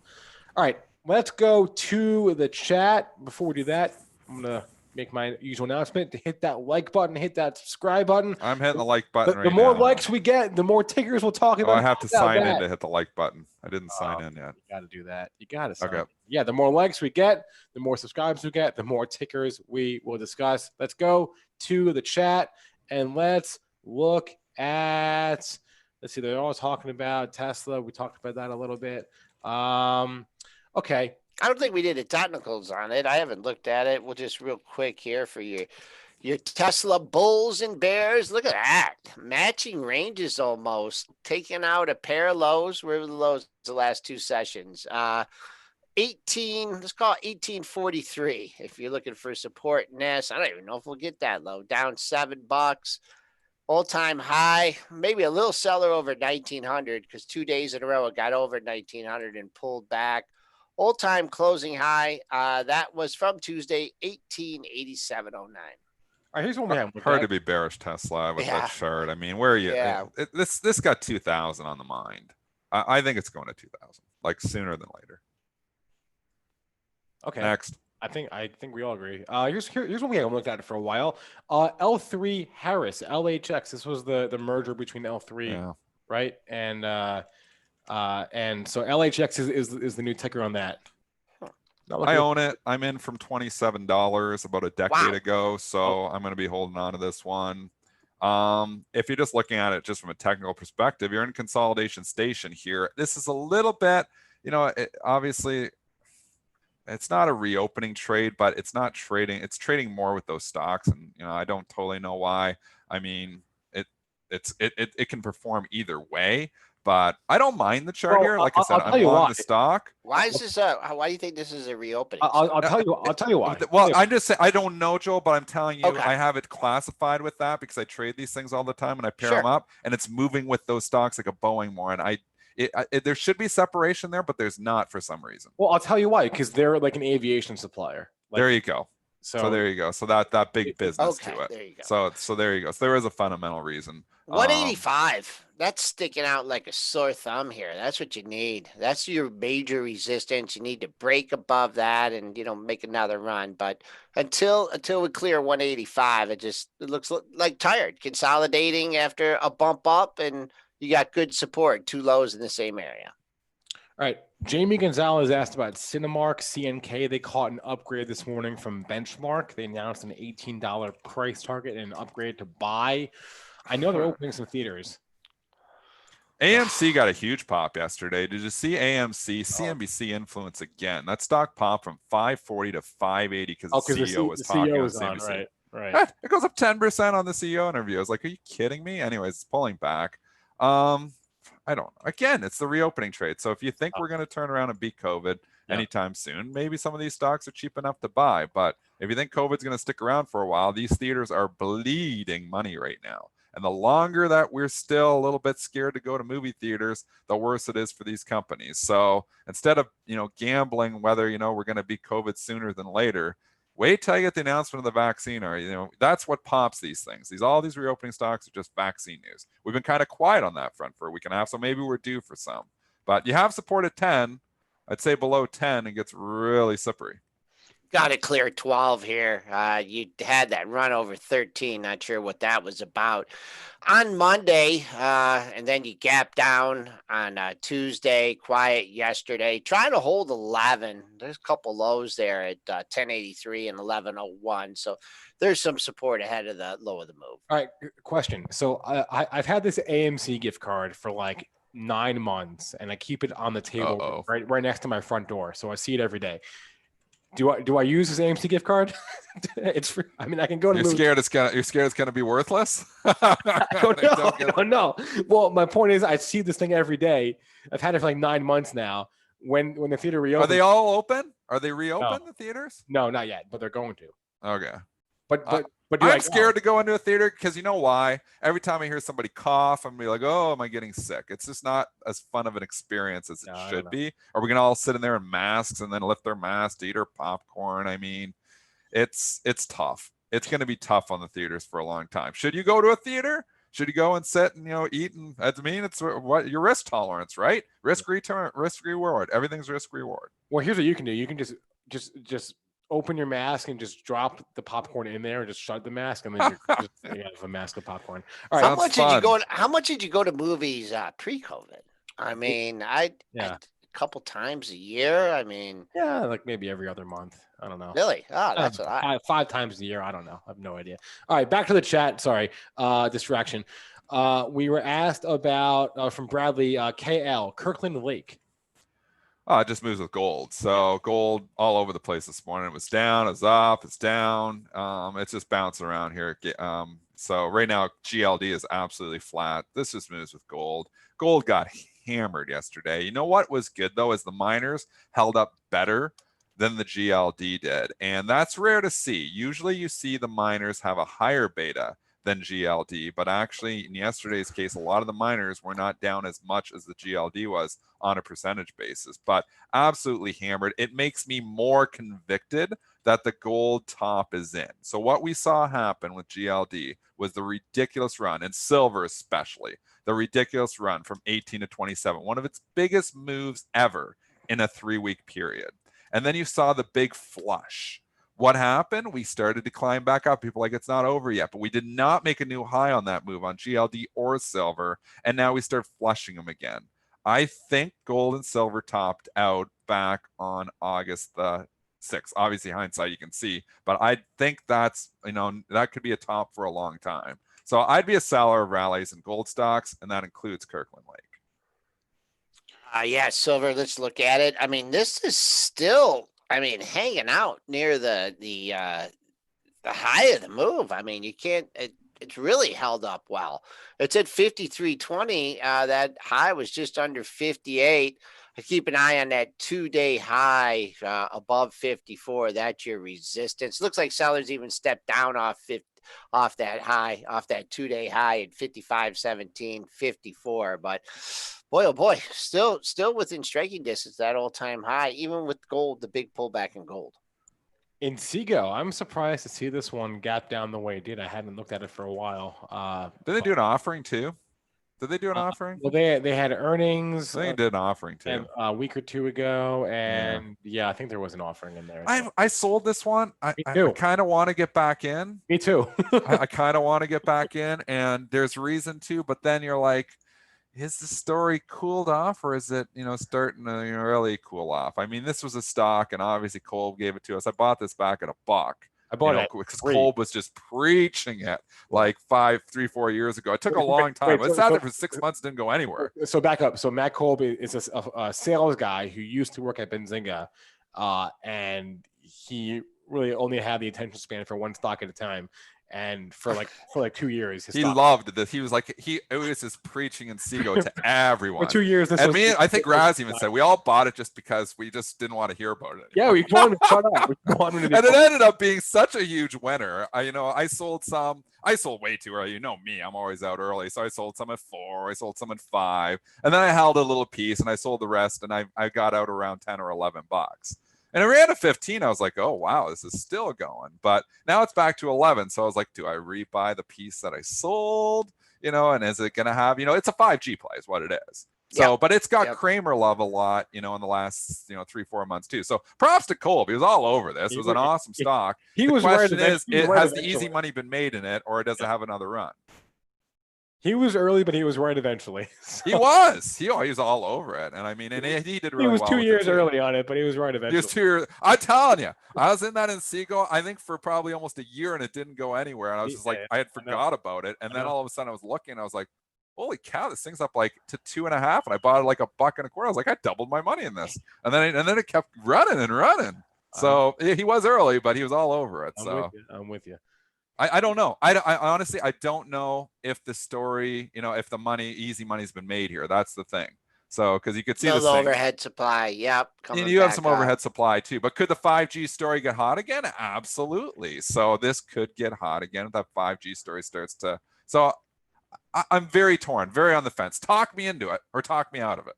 S4: All right, let's go to the chat. Before we do that, I'm going to make my usual announcement to hit that like button, hit that subscribe button.
S3: I'm hitting the like button right now.
S4: The more likes we get, the more tickers we'll talk about.
S3: I have to sign in to hit the like button. I didn't sign in yet.
S4: You got to do that. You got to sign in.
S3: Okay.
S4: Yeah, the more likes we get, the more subscribers we get, the more tickers we will discuss. Let's go to the chat and let's look at, let's see, they're all talking about Tesla. We talked about that a little bit. Okay.
S2: I don't think we did the technicals on it. I haven't looked at it. We'll just real quick here for your Tesla bulls and bears. Look at that. Matching ranges almost. Taking out a pair of lows. Where were the lows the last two sessions? 18, let's call it 1843. If you're looking for support in this, I don't even know if we'll get that low. Down $7. All-time high, maybe a little seller over 1900 because 2 days in a row it got over 1900 and pulled back. All-time closing high. That was from Tuesday, 1887.09.
S4: All right, here's one we have.
S3: Hard to be bearish Tesla with that chart. I mean, where are you?
S2: Yeah.
S3: This got 2,000 on the mind. I think it's going to 2,000, like sooner than later.
S4: Okay.
S3: Next.
S4: I think we all agree. Here's one we haven't looked at for a while. L3 Harris, LHX. This was the merger between L3, right? And so LHX is the new ticker on that.
S3: I own it. I'm in from $27 about a decade ago, so I'm going to be holding on to this one. If you're just looking at it just from a technical perspective, you're in consolidation station here. This is a little bit, obviously it's not a reopening trade, but it's not trading. It's trading more with those stocks, and I don't totally know why. I mean, it can perform either way. But I don't mind the chart here. Like I said, I'm on the stock.
S2: Why is this? Why do you think this is a reopening?
S4: I'll tell you why.
S3: Well, I'm just saying I don't know, Joel, but I'm telling you, I have it classified with that because I trade these things all the time and I pair them up, and it's moving with those stocks like a Boeing more. And there should be separation there, but there's not for some reason.
S4: Well, I'll tell you why. Because they're like an aviation supplier.
S3: There you go. So there you go. So that big business to it.
S2: There you go.
S3: So there you go. So there is a fundamental reason.
S2: 185. That's sticking out like a sore thumb here. That's what you need. That's your major resistance. You need to break above that and make another run. But until we clear 185, it looks like tired, consolidating after a bump up, and you got good support, 2 lows in the same area.
S4: All right. Jamie Gonzalez asked about Cinemark, CNK. They caught an upgrade this morning from Benchmark. They announced an $18 price target and an upgrade to buy. I know they're opening some theaters.
S3: AMC got a huge pop yesterday. Did you see AMC, CNBC influence again? That stock popped from 540 to 580 because the CEO was talking on CNBC.
S4: Right.
S3: It goes up 10% on the CEO interview. I was like, are you kidding me? Anyways, it's pulling back. I don't. Again, it's the reopening trade. So if you think we're going to turn around and beat COVID anytime soon, maybe some of these stocks are cheap enough to buy. But if you think COVID's going to stick around for a while, these theaters are bleeding money right now. And the longer that we're still a little bit scared to go to movie theaters, the worse it is for these companies. So instead of, gambling whether, we're going to beat COVID sooner than later, wait till you get the announcement of the vaccine, or, that's what pops these things. All these reopening stocks are just vaccine news. We've been kind of quiet on that front for a week and a half, so maybe we're due for some. But you have support at 10. I'd say below 10, it gets really slippery.
S2: Got to clear 12 here. You had that run over 13. Not sure what that was about. On Monday, and then you gap down on Tuesday, quiet yesterday. Trying to hold 11. There's a couple lows there at 1083 and 1101. So there's some support ahead of the low of the move.
S4: All right, question. So I've had this AMC gift card for like 9 months, and I keep it on the table right next to my front door. So I see it every day. Do I use this AMC gift card? It's free. I mean, I can go to.
S3: You're scared it's gonna be worthless.
S4: I don't know. Well, my point is, I see this thing every day. I've had it for like 9 months now. When the theater reopens,
S3: are they all open? Are they reopened, the theaters?
S4: No, not yet, but they're going to.
S3: Okay.
S4: But
S3: I'm scared to go into a theater because you know why? Every time I hear somebody cough, I'm be like, oh, am I getting sick? It's just not as fun of an experience as it should be. Are we gonna all sit in there in masks and then lift their masks to eat our popcorn? I mean, it's tough. It's gonna be tough on the theaters for a long time. Should you go to a theater? Should you go and sit and eat? And I mean, it's what your risk tolerance, right? Risk return, risk reward. Everything's risk reward.
S4: Well, here's what you can do. You can just open your mask and just drop the popcorn in there and just shut the mask, and then you have a mask of popcorn. All right.
S2: How much did you go to movies pre-COVID? I mean, a couple times a year. I mean,
S4: like maybe every other month. I don't know.
S2: Really? Oh, that's
S4: 5 times a year. I don't know. I have no idea. All right, back to the chat. Sorry, distraction. We were asked about from Bradley KL Kirkland Lake.
S3: It just moves with gold. So gold all over the place this morning. It was down, it's up, it's down. It's just bouncing around here. So right now, GLD is absolutely flat. This just moves with gold. Gold got hammered yesterday. You know what was good, though, is the miners held up better than the GLD did. And that's rare to see. Usually you see the miners have a higher beta than GLD, but actually in yesterday's case, a lot of the miners were not down as much as the GLD was on a percentage basis, but absolutely hammered. It makes me more convicted that the gold top is in. So what we saw happen with GLD was the ridiculous run, and silver especially, the ridiculous run from 18 to 27, one of its biggest moves ever in a 3-week period. And then you saw the big flush. What happened? We started to climb back up. People are like, it's not over yet, but we did not make a new high on that move on GLD or silver. And now we start flushing them again. I think gold and silver topped out back on August the 6th. Obviously hindsight you can see, but I think that's, that could be a top for a long time. So I'd be a seller of rallies in gold stocks, and that includes Kirkland Lake.
S2: Yeah, silver, let's look at it. I mean, this is still, hanging out near the high of the move. I mean, you can't, it's really held up well. It's at 53.20. That high was just under 58. I keep an eye on that 2-day high above 54. That's your resistance. Looks like sellers even stepped down off that high, off that 2-day high at 55.17, 54. But boy, oh boy, still within striking distance, that all-time high, even with gold, the big pullback in gold.
S4: Inseego, I'm surprised to see this one gap down the way it did. I hadn't looked at it for a while.
S3: Did they do an offering too? Did they do an offering?
S4: Well, they had earnings.
S3: They did an offering too.
S4: A week or two ago, and I think there was an offering in there.
S3: I sold this one. I kind of want to get back in.
S4: Me too.
S3: I kind of want to get back in, and there's reason to, but then you're like, is the story cooled off, or is it, starting to really cool off? I mean, this was a stock, and obviously Kolb gave it to us. I bought this back at $1.
S4: I bought it
S3: because Kolb was just preaching it like 3-4 years ago. It took a long time. It sat there for 6 months, didn't go anywhere.
S4: So back up. So Matt Kolb is a sales guy who used to work at Benzinga, and he really only had the attention span for one stock at a time. And for like 2 years,
S3: he loved this. He was like, it was just preaching Inseego to everyone.
S4: For 2 years,
S3: I think Raz even said we all bought it just because we just didn't want to hear about it anymore.
S4: Yeah, we wanted to shut up. And
S3: it ended up being such a huge winner. I sold some. I sold way too early. You know me, I'm always out early. So I sold some at 4. I sold some at 5, and then I held a little piece and I sold the rest. And I got out around 10 or 11 bucks. And it ran to 15. I was like, oh, wow, this is still going. But now it's back to 11. So I was like, do I rebuy the piece that I sold? And is it going to have, it's a 5G play is what it is. So, but it's got Kramer love a lot, in the last, 3-4 months too. So props to Kolb. He was all over this. It was an awesome stock. The question is, has the easy money been made in it, or does it have another run?
S4: He was early, but he was right eventually.
S3: So. He was. He was all over it. And he did really well.
S4: He was 2 years early on it, but he was right eventually.
S3: He was 2 years. I'm telling you, I was in that Inseego, I think, for probably almost a year, and it didn't go anywhere. And I was just like, I had forgot about it. And then all of a sudden I was looking, and I was like, holy cow, this thing's up like to 2.5. And I bought it like $1.25. I was like, I doubled my money in this. And then it kept running and running. So he was early, but he was all over it.
S4: I'm with you.
S3: I don't know. I honestly, I don't know if the story, if the easy money's been made here. That's the thing. So, because you could see the
S2: overhead supply. Yep.
S3: You have some overhead supply too. But could the 5G story get hot again? Absolutely. So this could get hot again if that 5G story starts to. So I'm very torn, very on the fence. Talk me into it or talk me out of it.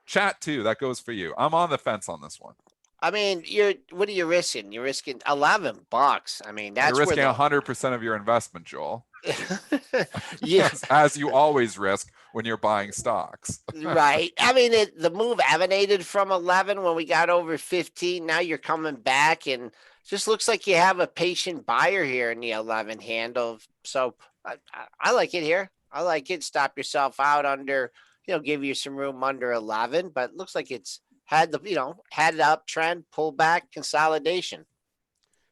S3: Chat too. That goes for you. I'm on the fence on this one.
S2: What are you risking? You're risking $11. I mean, that's
S3: you're risking 100% of your investment, Joel.
S2: Yes,
S3: as you always risk when you're buying stocks.
S2: Right. I mean, the move emanated from 11 when we got over 15. Now you're coming back, and just looks like you have a patient buyer here in the 11 handle. So I like it here. I like it. Stop yourself out under, give you some room under 11, but it looks like it's had the uptrend, pullback, consolidation.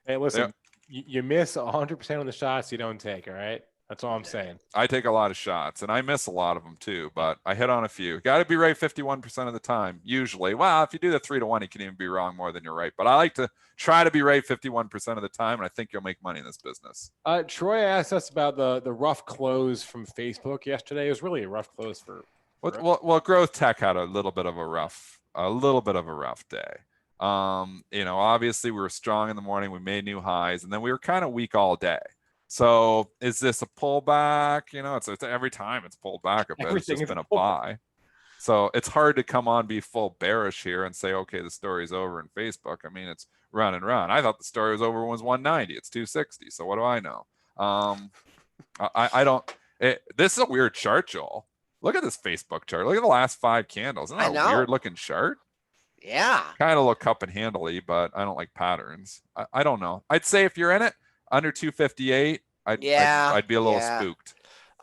S4: Hey, listen, you miss 100% on the shots you don't take. All right, that's all I'm saying.
S3: I take a lot of shots, and I miss a lot of them too. But I hit on a few. Got to be right 51% of the time. Usually, well, if you do the 3-to-1, you can even be wrong more than you're right. But I like to try to be right 51% of the time, and I think you'll make money in this business.
S4: Troy asked us about the rough close from Facebook yesterday. It was really a rough close for.
S3: Well, Growth Tech had a little bit of a rough day. Obviously we were strong in the morning. We made new highs, and then we were kind of weak all day. So is this a pullback? You know, it's every time it's pulled back a bit, it's
S4: Everything
S3: just
S4: is
S3: been
S4: a
S3: a
S4: pullback.
S3: buy. So it's hard to come on, be full bearish here and say, okay, the story's over in Facebook. I mean, it's run and run. I thought the story was over when it was 190. It's 260. So what do I know? I don't. This is a weird chart, Joel. Look at this Facebook chart. Look at the last 5 candles. Isn't
S2: I
S3: that a
S2: know.
S3: weird looking chart?
S2: Yeah.
S3: Kind of look cup and handly, but I don't like patterns. I don't know. I'd say if you're in it under 258, I'd be a little spooked.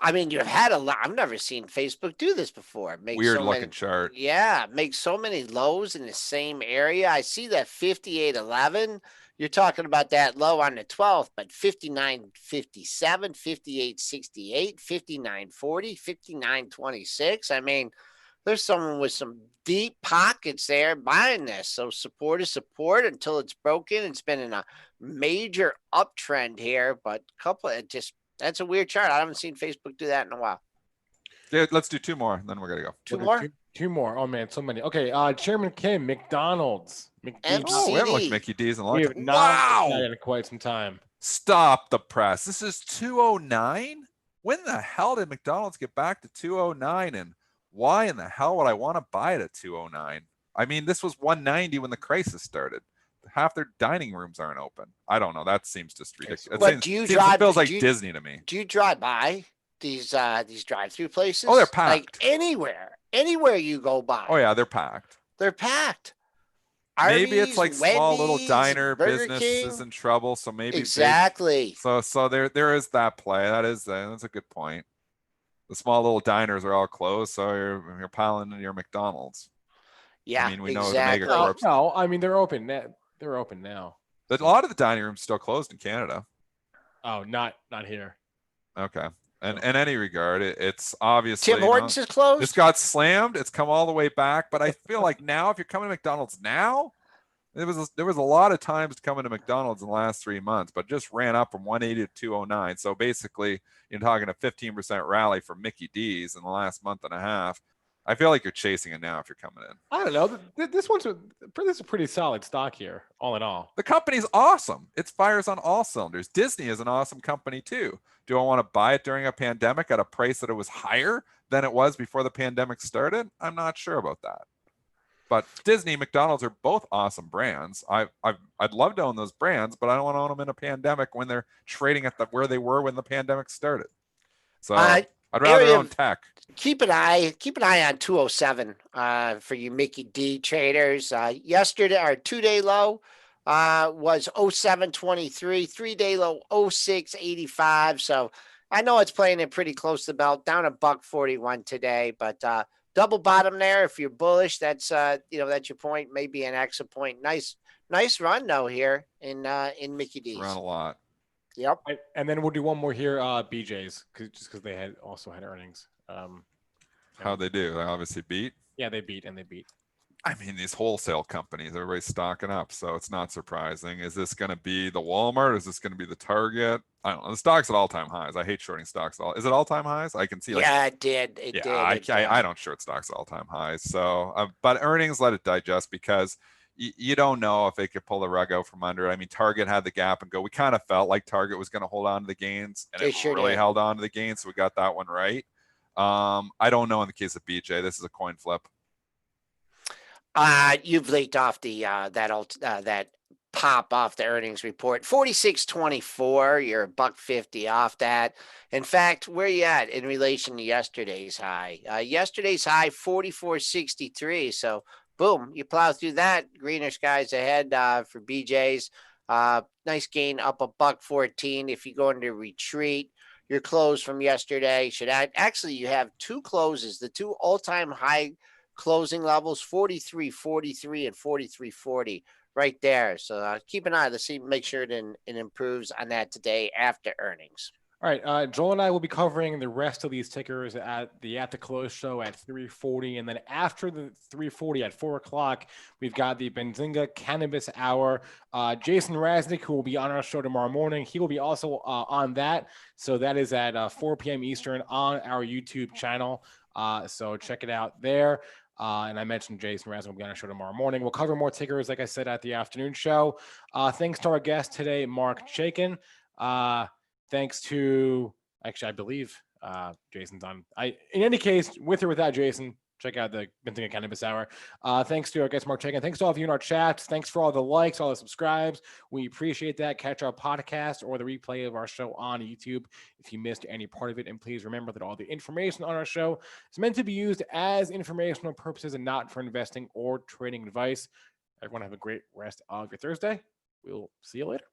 S2: I mean, you've had a lot. I've never seen Facebook do this before.
S3: Weird looking chart.
S2: Yeah, make so many lows in the same area. I see that 58.11. You're talking about that low on the 12th, but 59.57, 58.68, 59.40, 59.26. I mean, there's someone with some deep pockets there buying this. So support is support until it's broken. It's been in a major uptrend here, but that's a weird chart. I haven't seen Facebook do that in a while.
S3: Yeah, let's do 2 more, and then we're gonna go.
S2: Two more?
S4: Oh man, so many. Okay, Chairman Kim, McDonald's.
S2: MC.
S3: We haven't looked at Mickey D's in a long
S4: We have
S3: time.
S4: not
S3: Wow!
S4: in quite some time.
S3: Stop the press. This is 209. When the hell did McDonald's get back to 209? And why in the hell would I want to buy it at 209? I mean, this was 190 when the crisis started. Half their dining rooms aren't open. I don't know. That seems just ridiculous.
S2: But
S3: It feels like Disney to me.
S2: Do you drive by these drive-through places?
S3: Oh, they're packed.
S2: Like anywhere you go by.
S3: Oh yeah, they're packed.
S2: They're packed.
S3: Maybe it's like
S2: Arby's,
S3: small little
S2: Wendy's,
S3: diner
S2: Burger
S3: business
S2: King.
S3: is in trouble, so maybe
S2: Exactly.
S3: so there is that play. That's a good point. The small little diners are all closed, so you're piling into your McDonald's.
S2: Yeah,
S3: I mean, we know
S2: exactly.
S3: the mega corps.
S4: No, I mean they're open. They're open now.
S3: But a lot of the dining rooms still closed in Canada.
S4: Oh, not here.
S3: Okay. And in any regard, it's obviously
S2: Tim Hortons is closed.
S3: This got slammed. It's come all the way back, but I feel like now, if you're coming to McDonald's now, there was a lot of times coming to McDonald's in the last 3 months, but just ran up from 180 to 209. So basically, you're talking a 15% rally for Mickey D's in the last month and a half. I feel like you're chasing it now if you're coming in.
S4: I don't know. This is a pretty solid stock here, all in all.
S3: The company's awesome. It fires on all cylinders. Disney is an awesome company too. Do I want to buy it during a pandemic at a price that it was higher than it was before the pandemic started? I'm not sure about that. But Disney, McDonald's are both awesome brands. I'd love to own those brands, but I don't want to own them in a pandemic when they're trading at where they were when the pandemic started. So I'd rather own tech.
S2: Keep an eye on 207 for you Mickey D traders. Yesterday, our 2-day low was 0723, 3-day low 0685. So I know it's playing it pretty close to the belt, down $1.41 today, but double bottom there. If you're bullish, that's that's your point, maybe an exit point. Nice run though here in Mickey D's.
S3: Run a lot.
S2: Yep.
S4: And then we'll do one more here, BJ's, because they also had earnings.
S3: How'd they do? They obviously beat.
S4: Yeah, they beat.
S3: I mean, these wholesale companies, everybody's stocking up, so it's not surprising. Is this going to be the Walmart? Is this going to be the Target? I don't know. The stock's at all-time highs. I hate shorting stocks. Is it all-time highs? I can see.
S2: Yeah, it did. It did.
S3: I don't short stocks at all-time highs. So, but earnings, let it digest, because you don't know if they could pull the rug out from under it. I mean, Target had the gap and go. We kind of felt like Target was going to hold on to the gains, and it really held on to the gains. So we got that one right. I don't know in the case of BJ. This is a coin flip.
S2: You've leaked off the that pop off the earnings report. 46.24. You're $1.50 off that. In fact, where you at in relation to yesterday's high? Yesterday's high 44.63. So boom, you plow through that. Greener skies ahead for BJ's. Nice gain up $1.14. If you go into retreat, your close from yesterday should actually you have 2 closes, the 2 all-time high closing levels, 43.43 and 43.40 right there. So keep an eye. Let's see, make sure it improves on that today after earnings.
S4: All right, Joel and I will be covering the rest of these tickers at the close show at 3:40, and then after the 3:40 at 4 o'clock, we've got the Benzinga Cannabis Hour. Jason Raznick, who will be on our show tomorrow morning, he will be also on that. So that is at 4 p.m. Eastern on our YouTube channel. So check it out there. And I mentioned Jason Raznick will be on our show tomorrow morning. We'll cover more tickers, like I said, at the afternoon show. Thanks to our guest today, Marc Chaikin. Thanks to, actually, I believe Jason's on. In any case, with or without Jason, check out the Benzinga Cannabis Hour. Thanks to our guest, Marc Chaikin. Thanks to all of you in our chats. Thanks for all the likes, all the subscribes. We appreciate that. Catch our podcast or the replay of our show on YouTube if you missed any part of it. And please remember that all the information on our show is meant to be used as informational purposes and not for investing or trading advice. Everyone have a great rest of your Thursday. We'll see you later.